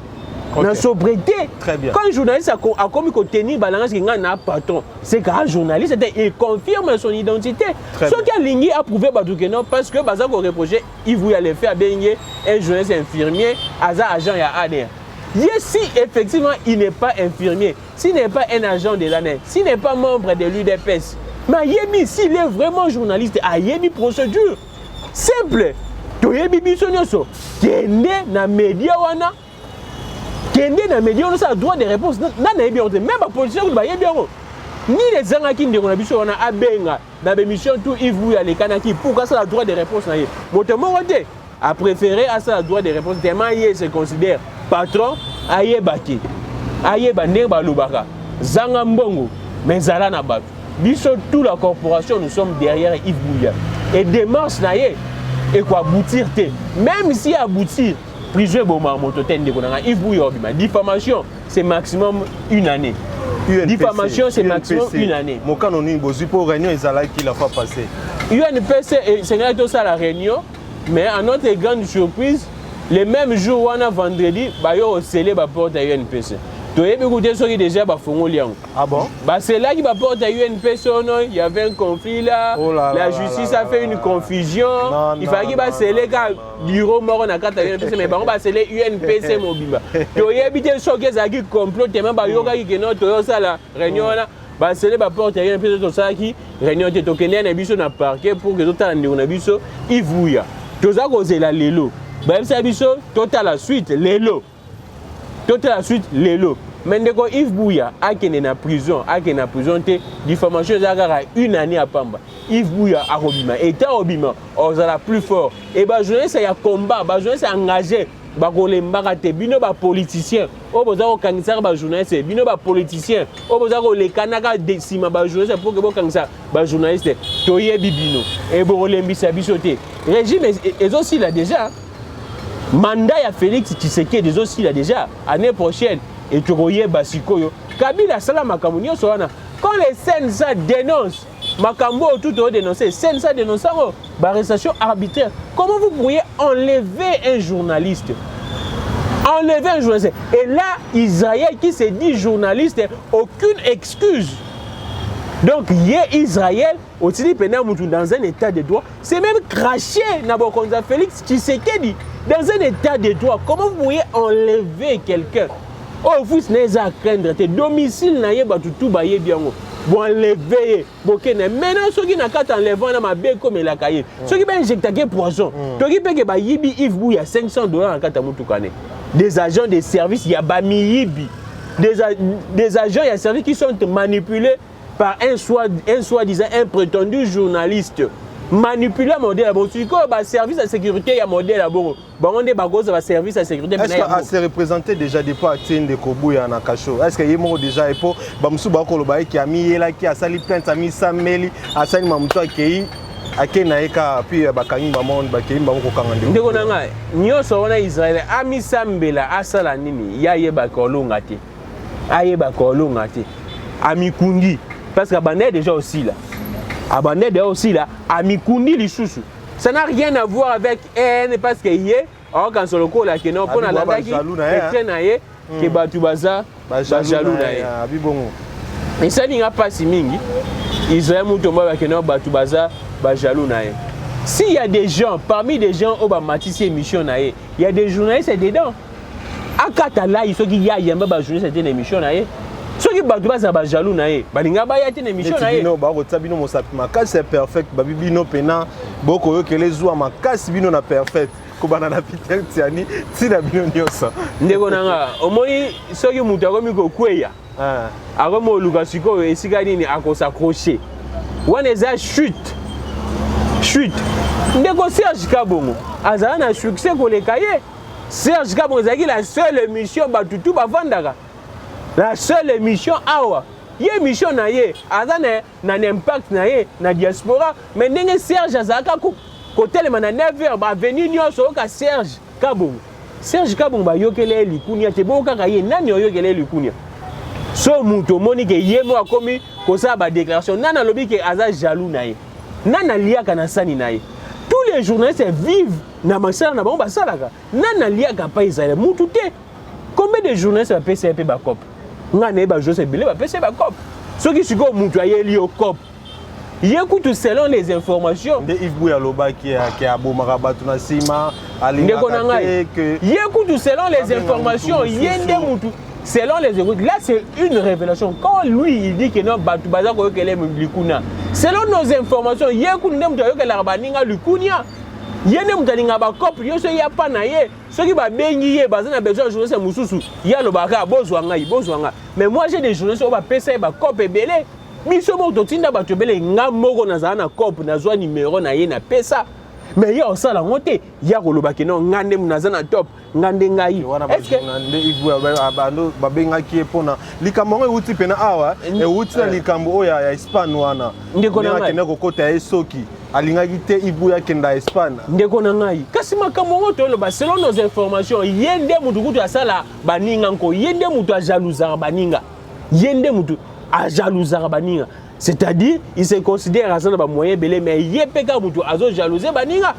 A: dans sobriété.
B: Très bien.
A: Quand un journaliste a commis qu'on tenir balance qui n'a pas patron, c'est qu'un journaliste il confirme son identité. Ce qui a ligné a prouvé non parce que Baza qu'on reprochait, il voulait aller faire baigner un journaliste infirmier, agent et ADR. Si effectivement il n'est pas infirmier, s'il n'est pas un agent de l'ANER, s'il n'est pas membre de l'UDPS, mais s'il est vraiment journaliste, il y a une procédure simple. Toyebi biso nyoso kende na média wana ça a droit de réponse na yebi on même pas politicien ba yebi on ni les zanga ki ndeko na biso wana abenga na émission tout Yves Bouya le kanaki pourquoi ça a droit de réponse na ye motomo wote a préféré à ça a droit de réponse tellement il se considère patron ayebaki ayeba ndenge ba lobaka zanga mbongo mais zala na bato biso toute la corporation nous sommes derrière Yves Bouya et démarche na ye et quoi aboutir même si aboutir prison boma mototen de konanga Yves Bouya obima diffamation c'est maximum une année. Diffamation c'est maximum une année.
B: Mon canoni bozu pour réunion ezala qui la fois passé.
A: UNPC c'est tout ça la réunion mais à notre grande surprise le même jour on a vendredi ba yo scellé ba porte à UNPC. Tu as écouté ce qui déjà ba fongo liango.
B: Ah bon?
A: Bah c'est là qui va porter à UNPC il y avait un conflit là. Oh là la justice a fait une confusion. Il fallait qu'il va sceller car bureau mort na carte à UNPC mais on va sceller UNPC mobimba. Tu as évité ce qui est complot tellement ba yoga qui non to ça la réunion là. Bah sceller ba porte à UNPC to ça qui réunion te tokende na biso na parquet pour que tout ande na biso Yves Bouya. To ça cause la lelo. Bah ça biso total la suite lelo. Toute la suite, l'élo. Mais quand Yves Bouya a été en prison, diffamation une année à Pamba. Yves Bouya a Robima, État Robima, on a plus fort. Et bah jeunesse il y a combat, bah jeunesse engagé, bah les maraté, bino bah politicien. Au besoin au cancer bah journaliste, bino bah politicien. Au besoin les Kanaka décima bah journaliste pour que bon cancer bah journaliste. Toye bibino. Et bon les mbisa bisoté. Régime est aussi là déjà. Mandat ya Félix Tshisekedi aussi là déjà année prochaine et tu royer basikoyo Kabila sala makamunyo soana quand les CNSA dénoncent, Makambo tout au dénoncé, CNSA dénonce l'arrestation arbitraire. Comment vous pourriez enlever un journaliste? Enlever un journaliste. Et là, Israël qui se dit journaliste, aucune excuse. Donc, hier, Israël, aussi dit dans un état de droit, c'est même craché Nabokonza Félix Tshisekedi dans un état de droit. Comment vous pourriez enlever quelqu'un? Oh, vous n'avez à craindre, tes domiciles n'ayez pas tout baillé bien. Bon, enlever, maintenant, ceux qui n'ont qu'à enlever, on a bien comme la cahier. Ceux qui ont injecté poison, ceux qui ont fait Yibi Yves Bou, il y a $500 en Katamoutoukane. Des agents de service, il y a Bami Yibi. Des agents de service qui sont manipulés par un soi-disant un prétendu journaliste. Manipuler modèle bon tu bah service à sécurité ya modèle bon on est bagos va service à sécurité.
B: Est-ce que se représenter déjà des fois atteindre de Kobuya na Kacho? Est-ce que yemo déjà et pour bamsu ba ko loba qui a mis là qui a sali plainte a mis Sameli a sali mamuto akei akena eka puis bakangi maman bakei bango kangande.
A: Ndeko nanga nyoso wana Israël ami sambela asala nini ya yeba ko longa te. Ayeba ko longa te. Ami kundi parce que bande déjà aussi là. Abandé aussi là, Amikundi Lisusu. Ça n'a rien à voir avec haine parce que hier, quand sur le coup là, qui non, pour la date qui est naïe, qui batu baza, jaloux naïe. Et ça n'y a pas si mingi. Israël moutomba qui non batu baza, jaloux naïe. S'il y a des gens, parmi des gens au Matisse émission naïe, il y a des journalistes dedans. Akatala, il faut qu'il y a un journaliste c'était une émission naïe. Ceux qui battent pas jaloux naïe, balinga ba yati une émission naïe.
B: Non, ba rotabino mo sapima, c'est perfect, babibino pena, boko yo kele zwa makasi bino na perfect. Ko banana Peter Tiani, ti na bino nyosa.
A: Ndeko nanga, omoni ceux qui muta komi ko kweya. Akomo luka siko esika nini akosakrocher. Wana eza chute. Ndeko Serge Kabongo, azana na succès ko le kaye. Serge Kabongo ezaki la seule émission batutu bavandaka. La seule émission awa. Yé émission na yé, azane na impact na yé na diaspora, mais ndenge Serge azaka ko telema na 9h ba venir nyonso ka Serge Kabongo. Serge Kabongo ba yokele likunia te boka ka yé nani yokele likunia. So muto moni ke yé mo akomi ko sa ba déclaration nana lobi ke aza jaloux na yé. Nana liaka na sani na yé. Tous les journalistes vivent na masala na ba salaka. Nana liaka pa Israël mutu te. Combien de journalistes va PCP ba cop? Ngane ba Joseph Belé ba PCP ba cop. Ceux qui suko mutu ayé li au cop. Il écoute selon les informations.
B: De Yves Bouya Loba qui a bomara batuna sima alinga
A: que il écoute selon les informations, yende mutu selon les écoutes. Là c'est une révélation. Quand lui il dit que non batu baza ko yokele likuna. Selon nos informations, yécoute ndem to yokela baninga likunia. Yende mutalinga ba cop yo so ya pa na ye. Ceux qui va bengi ye baza na besoin de journaliste mususu. Ya lobaka bozwanga. Mais moi j'ai des journalistes au ba PC ba cop ebele. Miso mo totinda bato bele nga moko nazala na cop nazwa numéro na ye na pesa. Mais ya osala ngote ya koloba ke non ngande munazana top ngande ngai.
B: Est-ce que ngande ivu abando babenga ki epona likambo uti pena awa e uti na likambo oya ya Espagne wana.
A: Ndeko na ngai
B: ko kota esoki alingaki te ivu ya kenda Espagne.
A: Ndeko na ngai kasi makambo ngoto lo ba selon nos informations yende mutu kutu asala baninga nko yende mutu ajalousa baninga. Yende mutu a jalouser baninga, c'est-à-dire il se considère à ba moyen belé mais yepeka mutu azo jalouser baninga,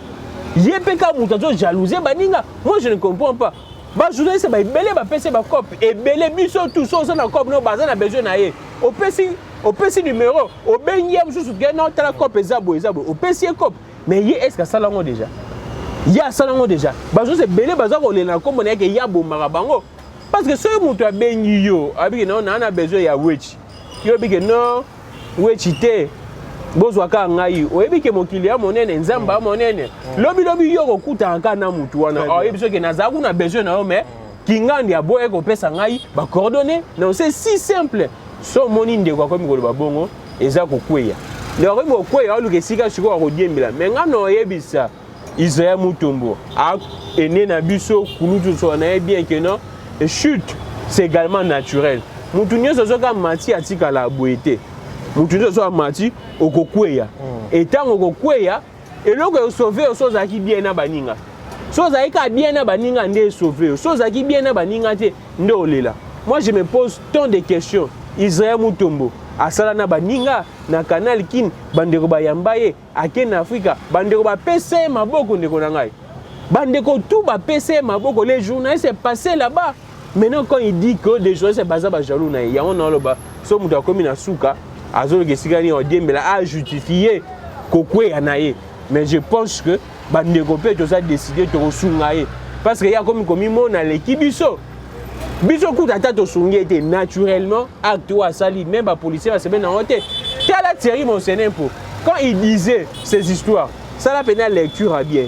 A: yepeka mutu azo jalouser baninga. Moi je ne comprends pas. Ba journaliste ba belé ba PC ba cop et belé biso tout ça na cop no baza na besoin na ye. Au PC numéro au benye mususu ke non tala cop ezabo au PC cop mais ye est-ce que ça lango déjà? Ya ça lango déjà. Ba journaliste belé baza ko le na kombo na ke ya bomaka bango parce que ce mutu a benyi yo abi non na besoin ya wechi. Yo bike non wechite bozwaka ngai oyebike mokili ya monene nzamba monene lobi yo kokuta aka na mutu wana oyebiso ke nazaku na besoin na yo mais kingandi aboye ko pesa ngai ba coordonner non c'est si simple so moni ndeko ko mikolo babongo eza kokweya ndeko ko kokweya oluke sika siko ko diembila mais ngano oyebisa Israël Mutombo a ene na biso kulutu so na bien que non et chute c'est également naturel. Mutunyo sozoka mati atika la boete. Mutunyo sozoka mati okokweya. Et tant okokweya, eloko yo sauver sozaki bien na baninga. Sozaki ka bien na baninga nde sauver. Sozaki bien na baninga te nde olela. Moi je me pose tant de questions. Israël Mutombo, asala na baninga na Canal Kin bandeko bayamba ye ake na Afrika bandeko ba pese maboko ndeko na ngai bandeko tout ba pese maboko les journalistes est passé là-bas maintenant quand il dit que des journalistes baza ba jaloux na ya on loba so muta komi na suka azolo ke sikani o diembela a justifier kokwe anaye mais je pense que bandeko pe to ça décider to sunga ye parce que ya komi mona l'équipe biso kuta tato sungi était naturellement acte à sali même ba policier va se mettre en hôtel tala Thierry Monsenimpo quand il disait ces histoires ça la peine lecture à bien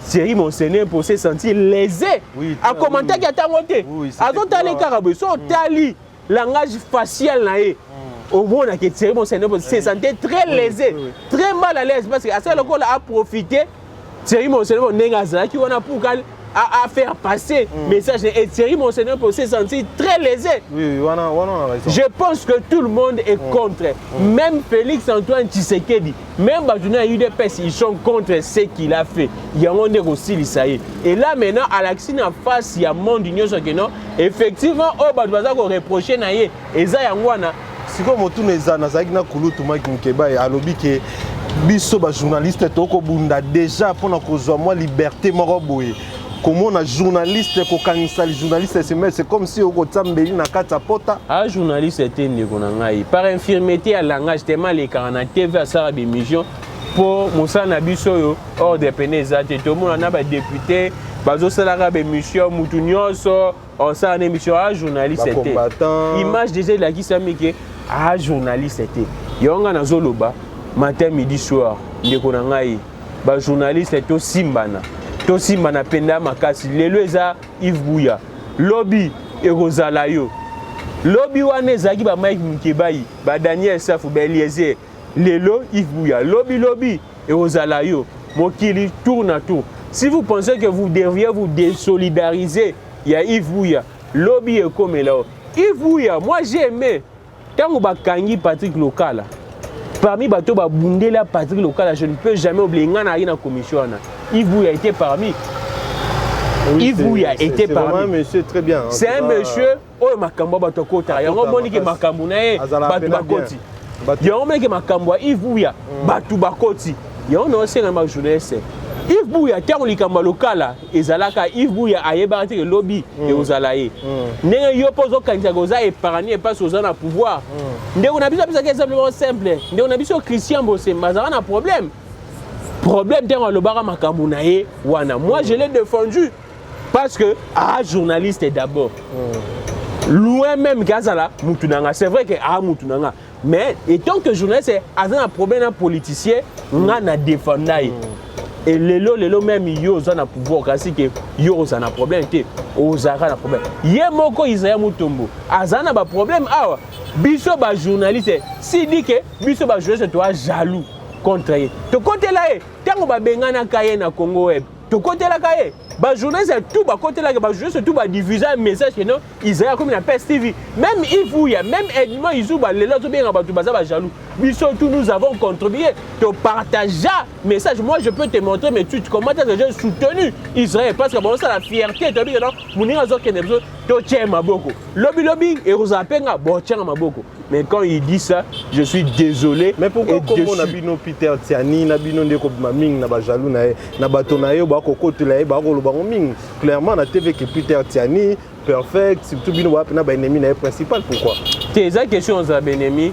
A: Thierry Monsenimpo s'est senti lésé à commenter qu'il y a tant monté à ton tali carabou son tali langage facial na ye au moins que Thierry Monsenimpo s'est senti très lésé très mal à l'aise parce que à ça le a profité Thierry Monsenimpo n'engazala qui on a pour à faire passer message et Thierry Monsenimpo s'est senti très lésé.
B: Oui,
A: je pense que tout le monde est contre. Même Félix Antoine Tshisekedi, même Bajouna UDPS, ils sont contre ce qu'il a fait. Il y a un monde aussi l'Issaïe. Et là maintenant, à l'action en face, il y a un monde d'union effectivement, oh Bajouna qu'on reproché naïe. Et ça yangwana.
B: Si comme tout les ans, na kulu tout maki nkeba et alobi que biso ba journaliste toko bunda déjà pour na kozwa moi liberté moroboye. Comment un journaliste c'est comme si on na kata pota.
A: Un journaliste était né par infirmité à langage tellement les canaux TV à ça des missions pour Moussa Nabiso hors des pénèzes tout le monde a député bazo salara des missions mutunyoso on ça une émission à journaliste était image déjà la qui s'amike à journaliste était yonga na zoloba matin midi soir ndeko na ngai ba journaliste to simbana Tosimba na penda makasi lelo eza Yves Bouya lobby ekozala yo lobby wana ezaki ba Mike Mkebai ba Daniel Safu ba Eliezer lelo Yves Bouya lobby ekozala yo mokili tourne à tour si vous pensez que vous devriez vous désolidariser il y a Yves Bouya lobby est comme là Yves Bouya moi j'ai aimé tango ba kangi Patrick Lokala parmi bato ba bundela Patrick Lokala je ne peux jamais oublier ngana na commission na Yves Bouya était parmi. Oui, Yves Bouya était parmi.
B: C'est un monsieur très bien.
A: C'est un monsieur. Oh, Makambo Batokota. Il y a un moment qui Makambo nae Batu Bakoti. Il y a un moment qui Makambo Yves Bouya Batu Bakoti. Il y a un ancien journaliste. Yves Bouya tant li kamba lokala ezalaka Yves Bouya ayebati le lobby et ozalaye. Ndenge yo pozo kanisa goza épargner parce aux na pouvoir. Ndenge on a besoin de simplement simple. Ndenge on a besoin Christian Bossé mazara na problème. Problème dans le bar Makamunaye wana. Moi je l'ai défendu parce que journaliste d'abord. Loin même Gazala Moutunanga. C'est vrai que Moutunanga. Mais étant que journaliste a un problème un politicien, on a défendu. Et lelo même yo za na pouvoir kasi que yo za na problème te ozara na problème. Ye moko Isaiah Mutombo azana ba problème awa. Biso ba journaliste si dit que biso ba journaliste toi jaloux. Contre eux. De côté là, tant que bengana kaye na Congo web. De côté là kaye, ba journaliste tout ba côté là, ba journaliste tout ba diffuser un message que non, Israël comme la PES TV. Même Yves Bouya, même Edmond Izou ba les autres bien ba tout ba jaloux. Biso tout nous avons contribué. Te partager message. Moi je peux te montrer mes tweets comment tu as soutenu Israël parce que bon ça la fierté tu dis non, moninga zo kenebzo to tient maboko. Lobby et rosapenga bon tient maboko. Mais quand il dit ça, je suis désolé.
B: Mais pourquoi comment on a bino Peter Tiani, na bino ndeko maming na ba jaloux na bato na yo ba kokoto la ba ko lo ba ming. Clairement na TV que Peter Tiani perfect, surtout bino ba na ba ennemi na principal pourquoi?
A: C'est ça question za ennemi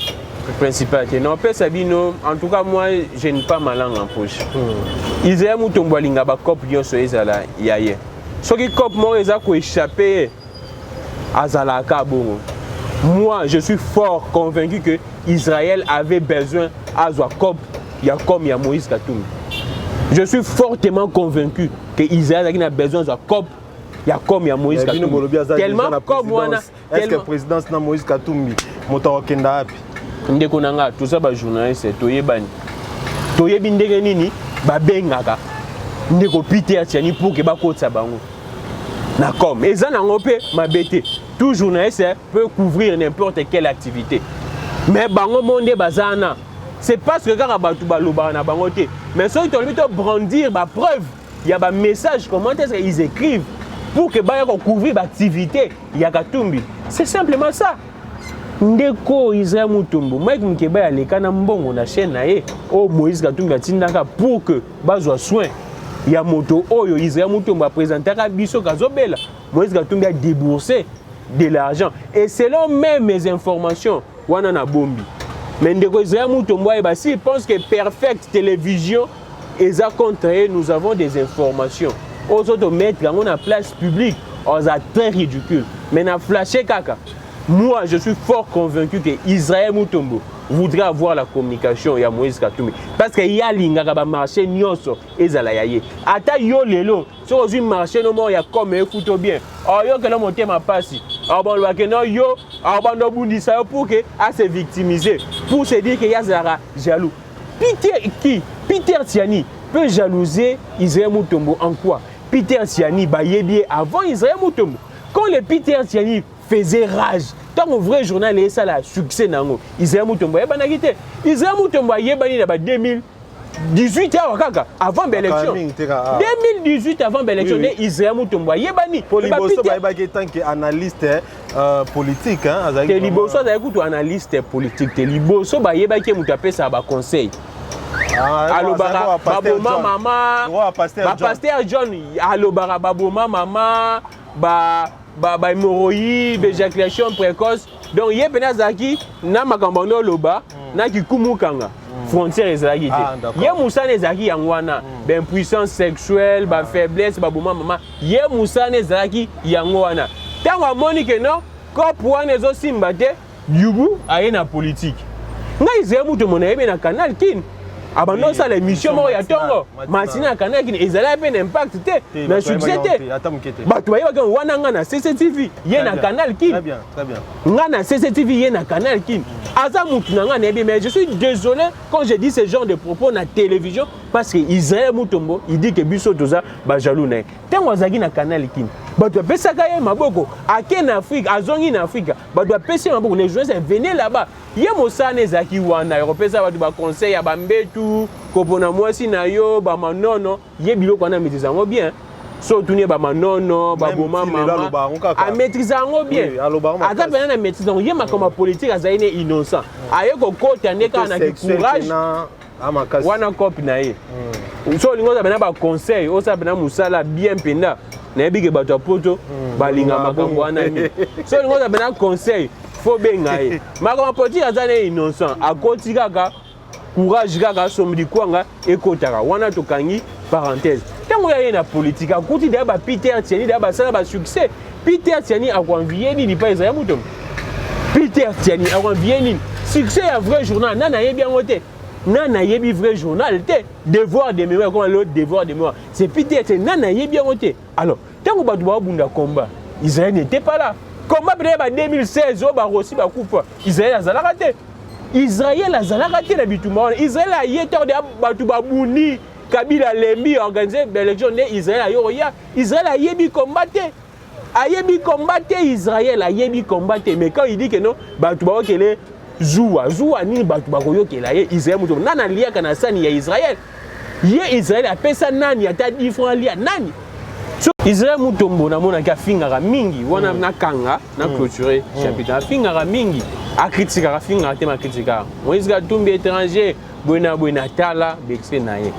A: principal. Non peut Sabino, en tout cas moi je n'ai pas ma langue en poche. Israël mutombo linga ba cop yo so ezala yaye. Soki cop mo eza ko échapper azala ka bongo. Moi, je suis fort convaincu que Israël avait besoin à Zouakop, Yakom, il y a Moïse Katoum. Je suis fortement convaincu que Israël a besoin de Zouakop, Yakom, il y a Moïse Katoum. Tellement comme moi,
B: est-ce que la présidence n'a Moïse Katoum, Moto Kenda Api?
A: Ndekonanga, tout ça, journaliste, Toyebani. Toyebindege nini, Babengaka. Ndeko Peter Tiani pour que Bako Tsabango. D'accord. Et ça, ma bête. Tout journaliste peut couvrir n'importe quelle activité. Mais bango monde bazana. C'est parce que quand abatu baloba na bangote. Mais ceux qui ont brandir ba preuve, il y a un message comment est-ce qu'ils écrivent pour que ba couvrir l'activité, il y a Katumbi. C'est simplement ça. ndeko Israël Mutombo Mike Mukeba ya leka na mbongo na chaîne na ye o Moïse Katumbi atindaka pour que bazwa soin ya moto oyo Israël Mutombo a présentaka biso kazobela Moïse Katumbi a déboursé de l'argent et selon même mes informations wana na bombi mais ndeko Israël Mutombo ba si pense que Perfect Télévision eza contre nous avons des informations aux autres mettre on a place publique on a très ridicule mais na flashé kaka moi je suis fort convaincu que Israël Mutombo voudrait avoir la communication ya Moïse Katumbi parce que y a lingaka ba marché nyonso ezala yaye ata yo lelo so ozu marché no mo ya comme écoute bien yo que le monter ma passe bon le que non yo no bundisa yo pour que a se victimiser pour se dire que y a zara jaloux Peter Tiani peut jalouser Israël Mutombo en quoi Peter Tiani ba yebi avant Israël Mutombo quand le Peter Tiani faisait rage tant au vrai journal et ça la succès nango Israël Mutombo yeba quitté Israël Mutombo yeba ni ba 2018 avant l'élection 2018 avant l'élection Israël Mutombo yeba ni
B: Poliboso ba yeba tant que analyste politique hein
A: Teliboso za écoute analyste politique Teliboso ba yeba ki mutu apesa ba conseil alobara baboma mama pasteur John alobara baboma mama ba hémorroïde éjaculation précoce donc yé penazaki na makambono loba na kikumukanga frontière ezalaki te yé musana ezalaki yangwana ben puissance sexuelle ba faiblesse baboma mama yé musana ezalaki yangwana tango amoni ke non cop wana ezosimba te yubu aye na politique ngai Israël Mutombo na yebe na canal kin abandon ça l'émission mo ya tongo matina kana kini ezala pe impact te na succès te bato bayeba ke wana nga na CCTV ye na canal kin très bien nga na CCTV ye na canal kin aza mutu na nga na bien mais je suis désolé quand je dis ce genre de propos na télévision parce que Israël Mutombo il dit que biso toza ba jaloux na tango azaki na canal kin bato pesaka ye maboko ake en Afrique azongi na Afrique bato pesi maboko les joueurs venaient là-bas ye mosane zaki wana européen bato ba conseil ya bambetu kopona mwasi na yo ba manono ye biloko na maîtrise ngo bien so tunie ba manono ba boma mama a maîtrise ngo bien ata pena na maîtrise ngo ye makoma politique azaine innocent aye ko kota ndeka na courage wana copie na ye so lingo za bena ba conseil o sa bena musala bien penda na yebike bato ya poto balinga makombo wana mi so lingo za bena conseil faut benga ye makoma politique azane innocent akoti kaka courage kaka sombi kwanga ekotaka wana tokangi parenthèse tango ya ye na politique akuti da ba Peter Tiani da ba sala ba succès Peter Tiani akwamviye ni pa Israël Mutombo Peter Tiani akwamviye ni succès ya vrai journal nana yebi yango te nana yebi vrai journal te devoir de mémoire comme l'autre devoir de mémoire c'est Peter Tiani nana yebi yango te alors tango bato ba bunda combat Israël n'était pas là combat peut-être 2016 o ba Rossi ba kufa Israël azalaka te Israël azalaka te na bitumba Israël a yeto de bato ba bundi Kabila lembi organisé l'élection de Israël ayoya Israël a yebi combattre Israël a yebi combattre mais quand il dit que non bato ba okele Zoua ni bato ba koyokela ye Israël Mutombo nana lia kana sani ya Israël ye Israël a pesa nani ata différent lia nani so Israël Mutombo na mona ka fingara mingi wana na kanga na clôturer chapitre fingara mingi a critiquer fingara te ma critiquer Moïse Katumbi étranger buena tala bexe na ye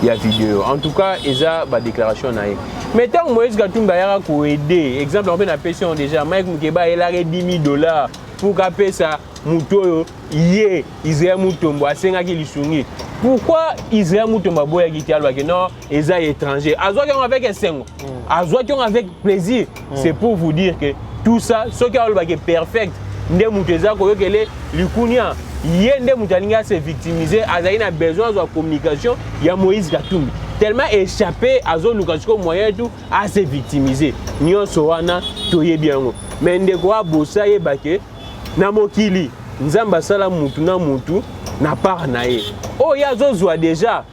A: ya vidéo en tout cas eza ba déclaration na ye mais tant Moïse Katumbi yaka ko aider exemple on peut na pétion déjà Mike Mukeba il a $10,000 pour qu'après ça mutoyo ye Israël Mutombo asengaki lisungi pourquoi Israël Mutombo boya ki tialwa que non eza étranger azwa ki avec esengo azwa ki avec plaisir c'est pour vous dire que tout ça ce qui a le perfect nde muteza ko yokele likunia ye nde mutalinga se victimiser azali na besoin de communication ya Moïse Katumbi tellement échappé à zo lukachiko moyen tout à se victimiser nyonso wana toyebi yango mais ndeko abosa yebake na mokili nzamba sala mutu na part na ye o ya zozwa déjà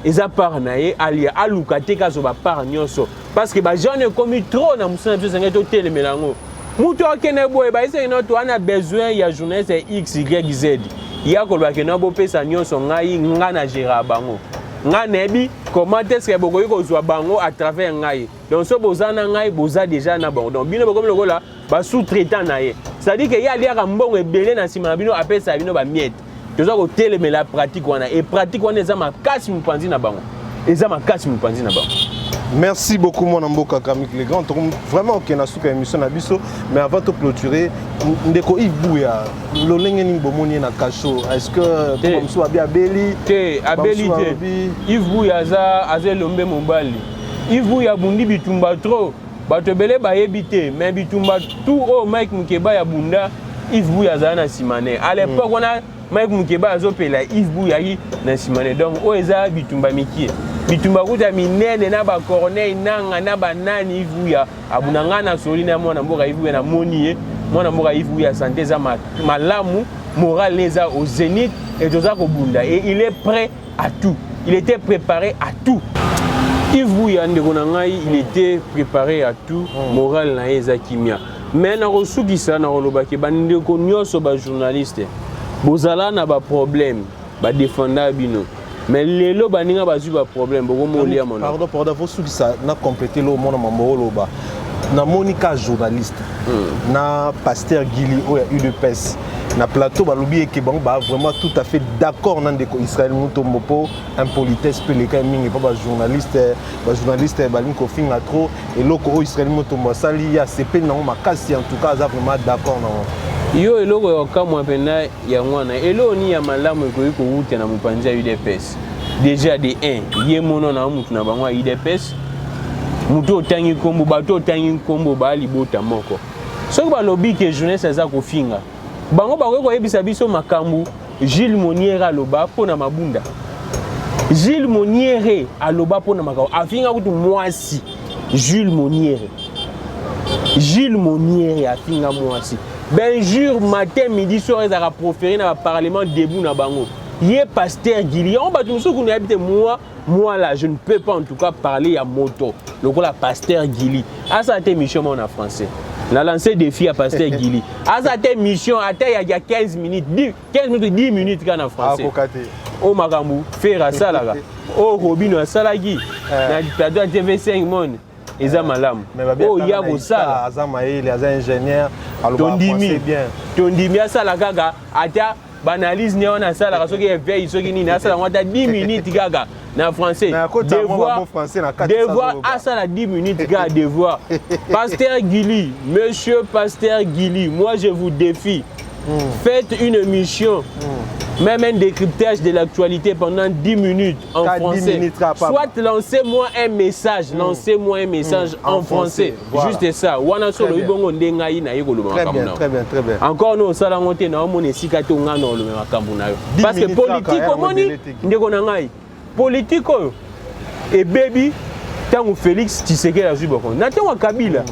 A: eza part na ye alia aluka te kazo ba part nyonso parce que ba jeune comme trop na musana biso senga to telemelango mutu akene boye ba ise no to ana besoin ya journaliste XYZ ya ko ba ke no bo pesa nyonso ngai ngana gera bango nga nebi comment est-ce que bokoyi kozwa bango à travers ngai donc so bozana ngai boza déjà na bango donc bino bokomi lokola ba sous-traitant na ye c'est-à-dire que ya liaka mbongo ebele na sima bino apesa bino ba miette toza ko teleme la pratique wana et pratique wana eza makasi mupanzi na bango eza makasi mupanzi na bango.
B: Merci beaucoup mon amboka Kamik les grands. Vraiment ok na suka émission na biso mais avant de clôturer ndeko Yves Bouya lolenge ni bomoni na kasho est-ce que comme so abi abeli
A: te abeli te Yves Bouya aza lombe mobali Yves Bouya bundi bitumba trop bato bele ba yebite mais bitumba tout o Mike Mukeba ya bunda Yves Bouya za na simane à l'époque on a Mike Mukeba azopela Yves Bouya na simane donc o eza bitumba mikie bitumba kuta minene na ba corneille nanga na banani Yves Bouya abunanga na soli na mwana mboka Yves Bouya na moni mwana mboka Yves Bouya santé za malamu moral les a au zénith et toza ko bunda et il est prêt à tout il était préparé à tout Yves Bouya ndeko na ngai il était préparé à tout moral na eza kimia mais na kosukisa na kolobaki bandeko nyonso ba journaliste bozala na ba problème ba défendre bino mais lelo baninga bazui ba problème boko molia mon
B: pardon faut sukisa na compléter le monde mambo ba na Monica journaliste na pasteur Gili o ya UDPS na plateau balobi ke bango ba vraiment tout à fait d'accord na ndeko Israël Mutombo po impolitesse pe les cas mingi pas ba journaliste balinko finga trop et loko o Israël Mutombo sali ya CP na makasi en tout cas za vraiment d'accord na
A: yo eloko yokamwa pena ya mwana elo ni ya malamu ekoyi kowuta na mopanzi ya UDPS déjà de 1 ye mono na mutu na bango ya UDPS mutu otangi kombo bato otangi kombo bali bota moko soki balobi ke jeunesse eza kofinga bango bakoki koyebisa biso makambo Gilles Moniere aloba mpona mabunda Gilles Moniere aloba mpona makambo afinga kutu mwasi Gilles Moniere afinga mwasi ben jour matin midi soir ils ont proféré dans le parlement debout na bango yé pasteur Gili on ba tout qu'on habite moi là je ne peux pas en tout cas parler à moto le la pasteur Gili à sa mission en français la lancé défi à pasteur Gili à sa mission à il y a 15 minutes 10 minutes quand en français oh makambu faire ça là oh Robino salagi na plateau TV5 monde eza malamu oh ya kosala
B: azamaeli aza ingénieur
A: tondimi bien tondimi asala kaka ata banalise ne on asala soki éveil soki nini asala ngata 10 minutes kaka na français devoir asala 10 minutes kaka devoir pasteur Gili monsieur pasteur Gili moi je vous défie faites une mission même un décryptage de l'actualité pendant 10 minutes en français. Soit lancez-moi un message, en français. Juste ça.
B: Très bien.
A: Encore nous, ça l'a monté dans mon esikato ngano le makambunayo. Parce que politique politique et baby tant Félix Tshisekedi a joué beaucoup. Nathan Kabila.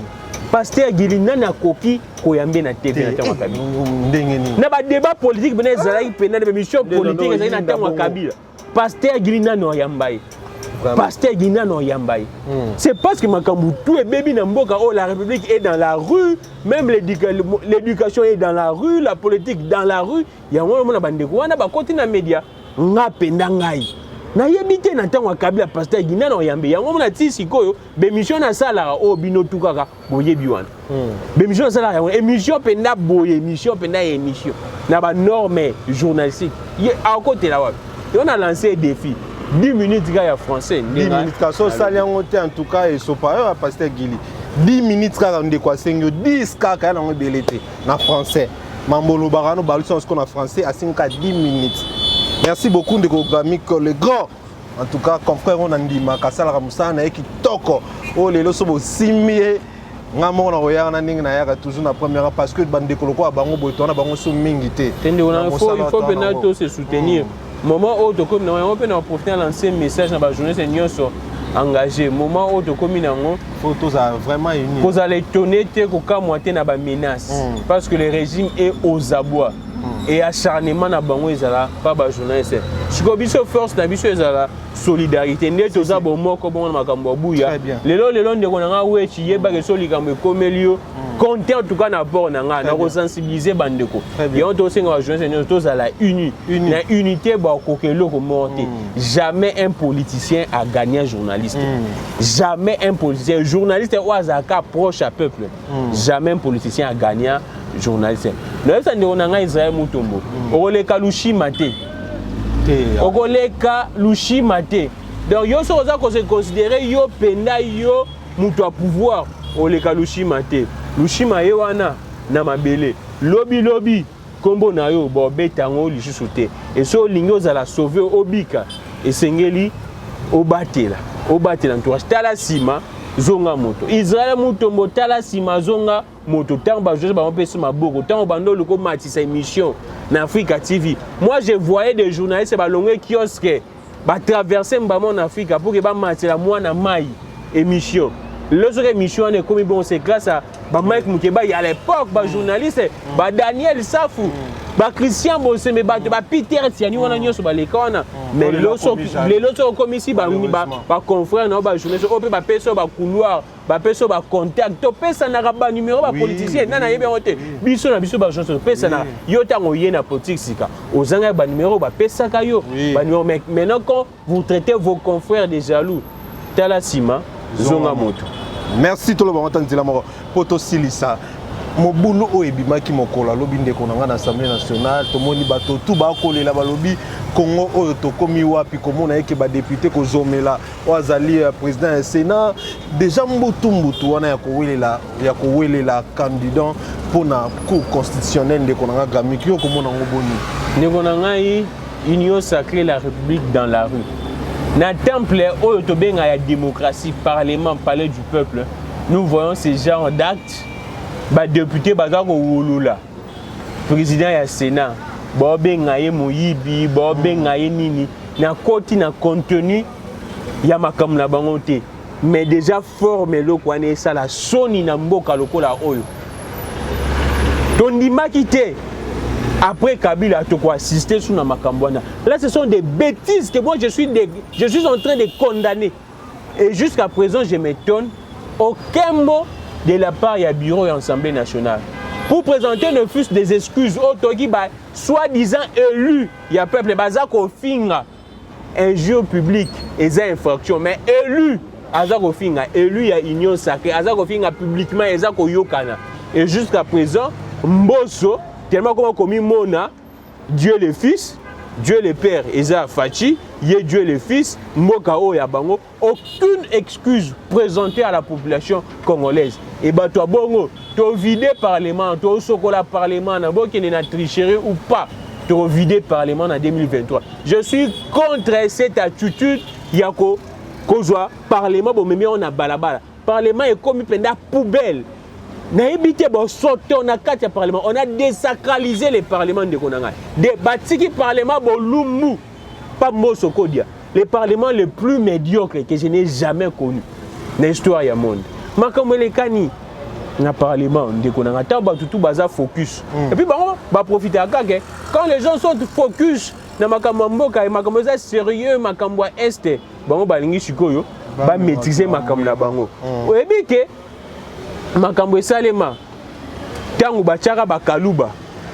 A: Pasteur Gili nana koki koyambe na TV na tango Kabila na ba débat politique bena ezalaki pena de mission politique ezalaki na tango Kabila pasteur Gili nana oyambai pasteur Gili nana oyambai c'est parce que makambu tout est baby na mboka oh la République est dans la rue même l'éducation est dans la rue la politique dans la rue ya mona bandeko wana ba côté na média nga penda ngai na yebite na tango Kabila pasteur Gina na oyambe yango mona ti sikoyo be mission na sala o bino tukaka boyebi wana be mission na sala yango émission penda boye émission penda émission na ba norme journalistique à côté là on a lancé défi 10 minutes gars ya français
B: 10 minutes ka so sali yango te en tout cas et so pa pasteur Gili 10 minutes ka ndé kwa sengo 10 kaka na ndelete na français mambolo barano baluson ce qu'on a français à 5 10 minutes. Merci beaucoup de Kamik le grand. En tout cas, confrère on andima kasala ramusana et qui toko. Oh les loso bo simie. Ngamo na roya na ninga na yaka toujours na première parce que bande koloko bango boto na bango so mingi te.
A: Tende on il faut penato se soutenir. Moment où to comme na on peut na profiter lancer message na ba journaliste nyonso engagé. Moment où to comme nango
B: photos a vraiment uni.
A: Vous allez tonner te ko kamwa te na ba menace parce que le régime est aux abois. et acharnement na bango ezala pas ba journaliste siko biso force na biso ezala solidarité nde toza bomoko bongo na makambo buya lelo ndeko na nga wechi yeba ke solikambo ekomelio compter en tout cas na bord na nga na ko sensibiliser bandeko et on doit senga journaliste tozala uni na unité ba kokelo ko monter jamais un politicien a gagné un journaliste jamais un politicien journaliste ou azaka proche à peuple jamais un politicien a gagné journaliste na ça ndeko na nga Israël Mutombo okoleka lushima te okoleka lushima te donc yo so za ko se considérer yo penda yo mutu a pouvoir oleka lushima te lushima ye wana na mabele lobi kombo na yo bo betango lisusu te et so lingi ozala sauver obika esengeli obatela entourage tala sima zonga moto Israël Mutombo tala sima zonga moto tant ba je ba mpesa maboko tant bando le ko matisa émission na Africa TV moi je voyais des journalistes ba longé kiosque ba traverser mbamo en Afrique pour que ba matela moi na mai émission l'autre émission est comme bon c'est grâce à ba Mike Mukeba il y a l'époque ba journaliste ba Daniel Safou ba Christian Boseme ba Peter Tiani wana nyoso ba lekona mais l'autre comme ici ba confrère na ba journaliste o pe ba peso ba couloir ba peso ba contact to pesa na ba numéro ba politicien na yebe ngote biso na biso ba journaliste pesa na yo tango yena politique sika ozanga ba numéro ba pesa ka yo ba numéro maintenant quand vous traitez vos confrères de jaloux tala sima zonga moto.
B: Merci tout le monde entendila moko poto silisa mobulu o ebimaki mokola lobi ndeko na ngana Assemblée nationale to moni bato tout ba kolela balobi Congo oyo to komi wapi komona eke ba député ko zomela wazali président du Sénat déjà mbutu wana ya kowelela candidat pour na cour constitutionnelle ndeko na ngana gamiki yo komona ngoboni
A: ndeko na ngai union sacrée la République dans la rue. Na temple oyo tobenga ya démocratie, parlement, palais du peuple, nous voyons ces genres d'actes. Ba député bazako wulula. Président ya Sénat, ba benga ye moyibi, ba benga ye nini, na koti na contenu ya makambo na bango te. Mais déjà formé lokwane ça la soni na mboka lokola oyo. Tondimaki te. Après Kabila, tu peux assister sur Namakambouana. Là, ce sont des bêtises que moi, je suis en train de condamner. Et jusqu'à présent, je m'étonne. Aucun mot de la part du bureau et l'Assemblée nationale. Pour présenter ne fût des excuses, soi-disant élus, il y a peuple, bazako finga, injure publique, et des infractions. Mais élus, azako finga, élus, il y a union sacrée, azako finga publiquement, azako yokana. Et jusqu'à présent, Mbosso, tellement comme commis Mona, Dieu le Fils, Dieu le Père, Eza Fachi, Dieu le Fils, Mokao Yabango, aucune excuse présentée à la population congolaise. Et bah toi bongo, tu vidé parlement, tu sokola parlement, na bon qui n'a tricherie ou pas, tu vidé parlement en 2023. Je suis contre cette attitude, yako, kozwa parlement bon mais on a balabala. Parlement est comme une poubelle. On a parlement, on a désacralisé les parlements de Konanga. Des bâtis parlement bolumbu, pas Mosokodia. Les parlements les plus médiocres que je n'ai jamais connus dans l'histoire du monde. Mais comme les cani, na parlement de Konanga, tout baza focus. Et puis bon, va profiter à Kage. Quand les gens sont focus, na makamboka et makamboza sérieux, makamboa est, bon balingi chikoyo, ba maîtriser makambola bango. Et bien que makambo esalema tango bachaka bakaluba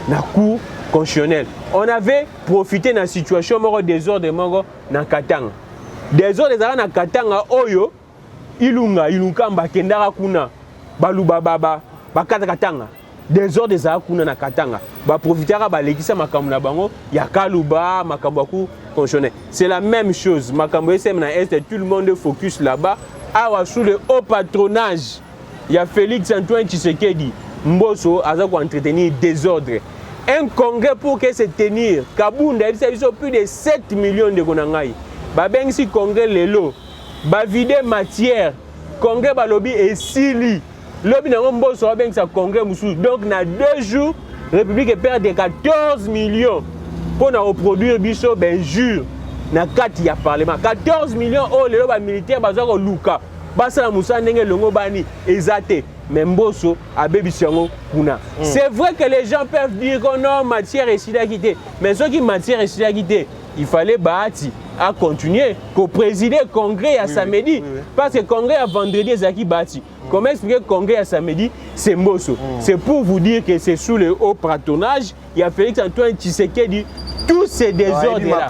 A: na cour constitutionnelle on avait profité na situation moko désordre moko na Katanga désordre ezala na Katanga oyo ilunga bakendaka kuna baluba bakata Katanga désordre ezala kuna na Katanga ba profitera balekisa makambo na bango ya kaluba makambo ya cour constitutionnelle c'est la même chose makambo esem na est tout le monde focus là-bas awa sous le haut patronage. Il y a Félix Antoine Tshisekedi, Mbosso, a entretenir désordre. Un congrès pour que se tenir, Kabunda, il y a plus de 7 millions de Konangai. Babeng si congrès lelo, bavide matière, congrès balobi et sili. Lobi na Mbosso a sa congrès moussou. Donc na 2 jours, République perd de 14 millions pour reproduire biso benjure. Na 4 il y a parlement. 14 millions oh les militaires bazako luka. Basa Moussa ndenge longo bani ezate mais Mbosso a bébisango kuna. C'est vrai que les gens peuvent dire que non, matière est quitté, mais ce qui matière est quitté, il fallait Bahati à continuer, qu'au présider le congrès à samedi, parce que le congrès à vendredi, c'est Bahati. Comment expliquer le congrès à samedi, c'est Mbosso. C'est pour vous dire que c'est sous le haut patronage, il y a Félix Antoine Tshisekedi. Tous ces désordres là.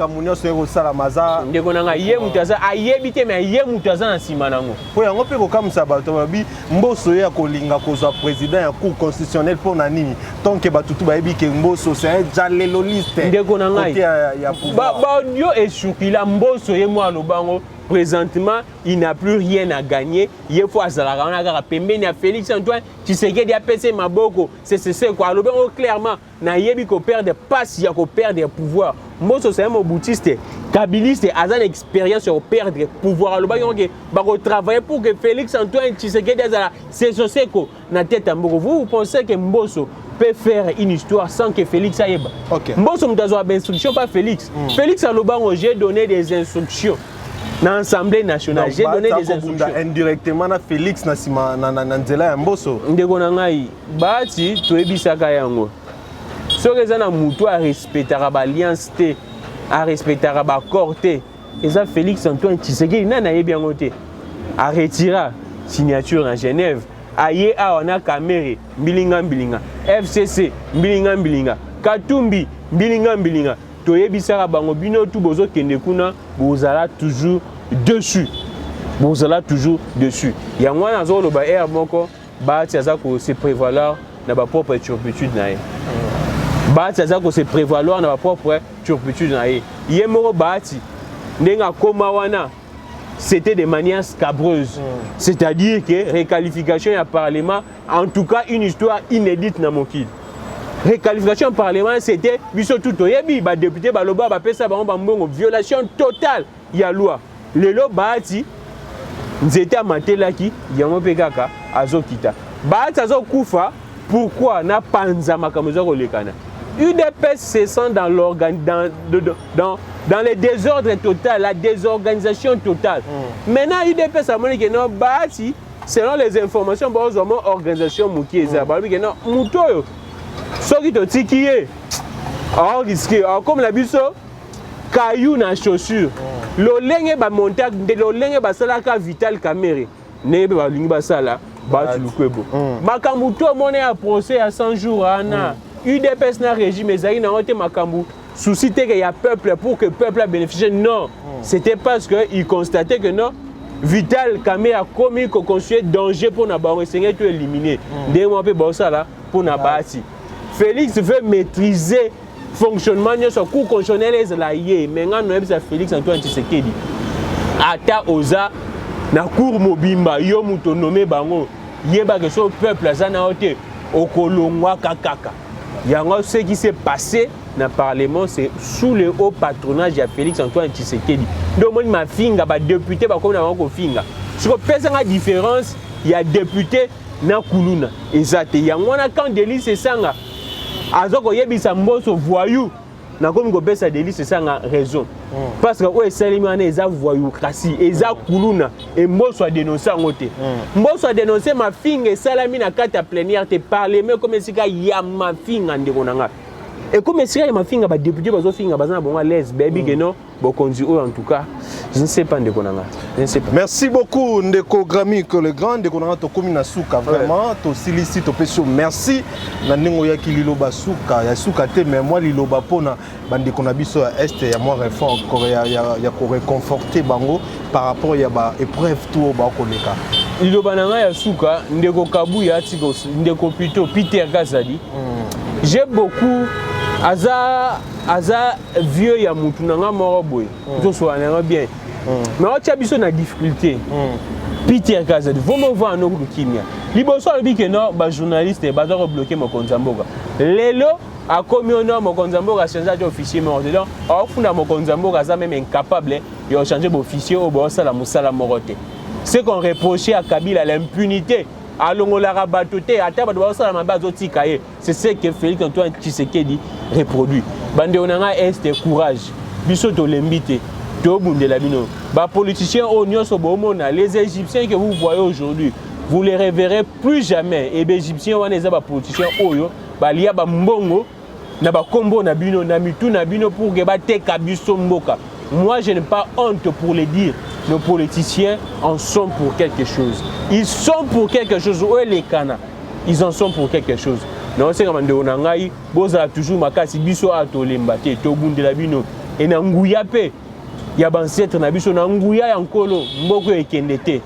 B: Mbosso ya kolinga kozwa président ya cour constitutionnelle pour nani tant que batutu bayebi ke Mbosso c'est un jaleloliste.
A: Ndeko na ngai. Ba audio et Shukila Mbosso ye moi lobango. Présentement, il n'a plus rien à gagner. Il faut azalaka on a pembeni à Félix Antoine Tshisekedi a PC Maboko. C'est quoi le clairement na yebi ko perdre passe ya ko perdre pouvoir. Mbosso c'est un moboutiste, kabiliste, a une expérience sur perdre pouvoir. Le bayon que ba travailler pour que Félix Antoine Tshisekedi azala c'est soseko na tête à Mboko. Vous pensez que Mbosso peut faire une histoire sans que Félix aille? OK. Mbosso mutazo a instruction pas Félix. Félix a lobango j'ai donné des instructions. Dans l'Assemblée nationale, j'ai donné des instructions.
B: Indirectement, na Félix na nzela ya Mbosso.
A: Ndeko na ngai, Bahati toyebisaka yango. Soki eza na mutu a respectera ba alliance te, a respectera ba accord te, eza Félix Antoine Tshisekedi na yebi yango te. A retira signature en Genève. Aye awa na Kamere, mbilinga. FCC, mbilinga. Katumbi, mbilinga. Toyebisaka bango bino tout bozo kende kuna bozala toujours dessus. Yango na zo loba air moko Bahati aza ko se prévaloir na ba propre turpitude na ye. Bahati aza ko se prévaloir na ba propre turpitude na ye. Yemoro Bahati ndenga koma wana c'était de manière scabreuse. C'est-à-dire que réqualification ya parlement en tout cas une histoire inédite na mokili. Réqualification au Parlement, c'était tout yebi ba député baloba ba pesa ba mbongo violation totale ya loi. Lelo Bahati nzete amatelaki yango pe kaka azokita. Bahati azokufa pourquoi na panza makamozo kolekana. UDPS se sent dans dans les désordres total, la désorganisation totale. Maintenant UDPS a montré que non Bahati selon les informations bon organisation muki eza ba que non mutoyo soki totiki ye risqué comme la biso caillou na chaussure lolenge ba montagne de lolenge basalaka Vital Kamerhe nebe balingi basala Bahati Lukwebo makambu to mona ya procès à 100 jours ana UDPS na régime ezali na ote makambu souci te que y a peuple pour que peuple a bénéficié non c'était parce que il constatait que non Vital Kamerhe a commis qu'on constitue danger pour na bango essayer tout éliminer ndenge mo pe bosala pour na Bahati. Félix veut maîtriser le fonctionnement de son cours constitutionnel et mais maintenant Félix Antoine Tshisekedi ata oza na cour mobimba yo muto nommé bango yeba que son peuple azana ote okolongwa kakaka yango ce qui s'est passé dans le parlement c'est sous le haut patronage de Félix Antoine Tshisekedi donc moi ma finga ba député ba comme na ko finga ce que pèse la différence il y a député na kuluna ezate yango na quand délit c'est ça azoko yebisa Mbosso voyou na komi ko pesa délit c'est ça raison parce que o esalimi ana eza voyou kasi eza kuluna et Mbosso a dénoncé ngote Mbosso a dénoncé ma finga esalami na kata plénière te parler mais comme sika ya ma finga ndeko nanga et comme sika ya ma finga ba député bazo finga bazana bon à l'aise baby que non bokonzi en tout cas je ne sais pas ndeko nanga je ne sais pas.
B: Merci beaucoup ndeko Grammy que le grand ndeko nanga to komi na suka vraiment to silisi to peso merci na ndingo ya kililoba suka ya suka te mais moi liloba pona bandeko na biso ya est ya moi réforme encore ya ko réconforter bango par rapport ya ba épreuve tout ba koleka
A: liloba nanga ya suka ndeko Kabuya tiko ndeko plutôt Peter Kazadi j'ai beaucoup aza vieux ya mutu nanga moko boy to soana bien mais on tient biso na difficulté Peter Kazadi vraiment voir no kimia liboso lobi que non ba journaliste ba za bloquer Mokonzi Mboka lelo a commis au nom Mokonzi Mboka changer d'officier mort dedans au fond Mokonzi Mboka ça même incapable de changer d'officier au boss la musala moroté ce qu'on reprochait à Kabila l'impunité alongola rabatote ata ba dosa la mabazo tikaye c'est ce que Félix Antoine Tshisekedi reproduit bande onanga est courage biso to lembité to bundela bino ba politiciens onyo so bomona les égyptiens que vous voyez aujourd'hui vous les reverrez plus jamais. Et les Égyptiens, on est politiciens, oyo, balia ba mbongo, na ba kombo na bino, na mitu na bino pour que ba te kabiso mboka. Moi, je n'ai pas honte pour le dire. Nos politiciens en sont pour quelque chose. Ils sont pour quelque chose. Où est les Kana? Ils en sont pour quelque chose. Non, c'est comme on a dit, boza toujours makasi biso atolemba te to bundela bino et na nguya pe. Ya bansetre na biso na nguya ya nkolo mboko ekende te.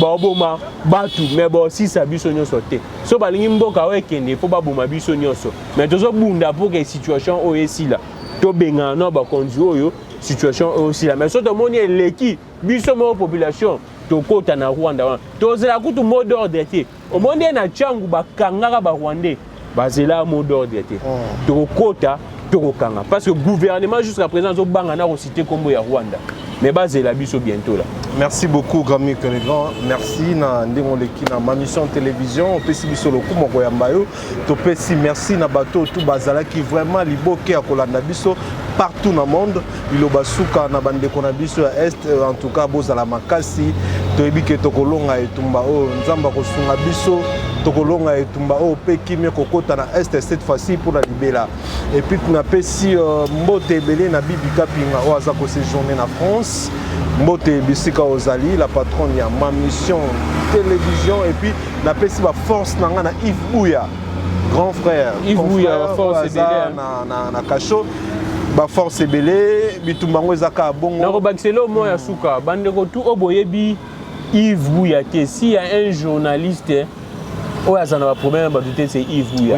A: Ba oboma batu mais bo si sa biso nyonso te. So balingi mboka o ekende fo ba boma biso nyonso. Mais tozo bunda pour que situation o esila. To benga no ba konzi oyo situation aussi là. Mais surtout moni eleki biso mo population to kota na Rwanda. To zela kutu mot d'ordre te. Au monde na changu ba kangaka ba Rwandais. Bazela mot d'ordre te. To kota to kanga parce que gouvernement jusqu'à présent zo banga na cité kombo ya Rwanda. Mais bazela biso bientôt là.
B: Merci beaucoup Grammy Kenegan. Merci na ndingo leki na ma mission télévision on peut si biso le coup moko ya mbayo to peut si merci na bato tout bazala qui vraiment liboke ya kolanda biso partout dans le monde. Biloba suka na bande kona biso ya est en tout cas bozala makasi to ebike to kolonga etumba o nzamba ko sunga biso to kolonga etumba o pe kimie kokota na est cette fois-ci pour la libéra. Et puis tu n'as si mbote belé na bibi kapinga o aza ko séjourner na France. Mbote bisika ozali la patronne ya ma mission télévision et puis na pesi ba force nanga na Yves Bouya grand frère
A: Yves Bouya force belé
B: na Kacho ba force belé bitumbango ezaka bongo
A: na robakiselo mo ya suka bande ko tout oboyebi Yves Bouya te si y a un journaliste oh ça n'a pas problème ba douter c'est Yves Bouya.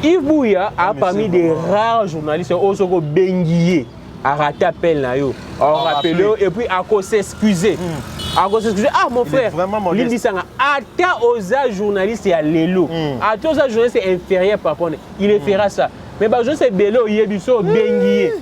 A: Yves Bouya a parmi des rares journalistes osoko bengié a raté appel na yo on rappelle et puis à cause s'excuser à cause s'excuser ah mon frère il dit ça ata oza journaliste ya lelo ata oza journaliste inférieur par rapport il fera ça mais ba je sais belo yebiso bengié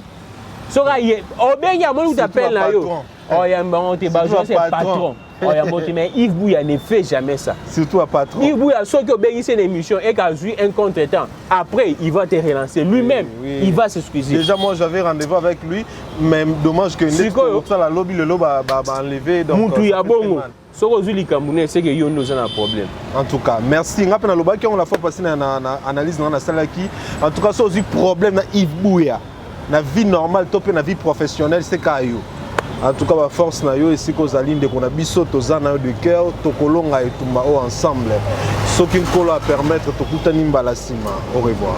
A: soka ye o bengi mo t'appelle na yo oh ya mbango te ba je sais patron oh ya mbote mais Yves Bouya ne fait jamais ça
B: surtout à patron
A: Yves Bouya so que bengi c'est une émission et qu'a joué un contretemps après il va te relancer lui-même il va s'excuser
B: déjà moi j'avais rendez-vous avec lui mais dommage que ça la lobby le loba ba enlever donc
A: mutu ya bongo soko zuli kambune c'est que yo nous a un problème
B: en tout cas merci ngapa na loba qui on la fois passé na analyse na sala qui en tout cas so aussi problème na Yves Bouya na vie normale topé na vie professionnelle c'est kayo. En tout cas, la force na yo ici cause aline de qu'on a biso tozana de cœur tokolonga et tumba ensemble. Ce qui nous va permettre to kutani mbalasima. Au revoir.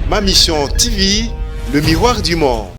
C: Ma mission TV, le miroir du monde.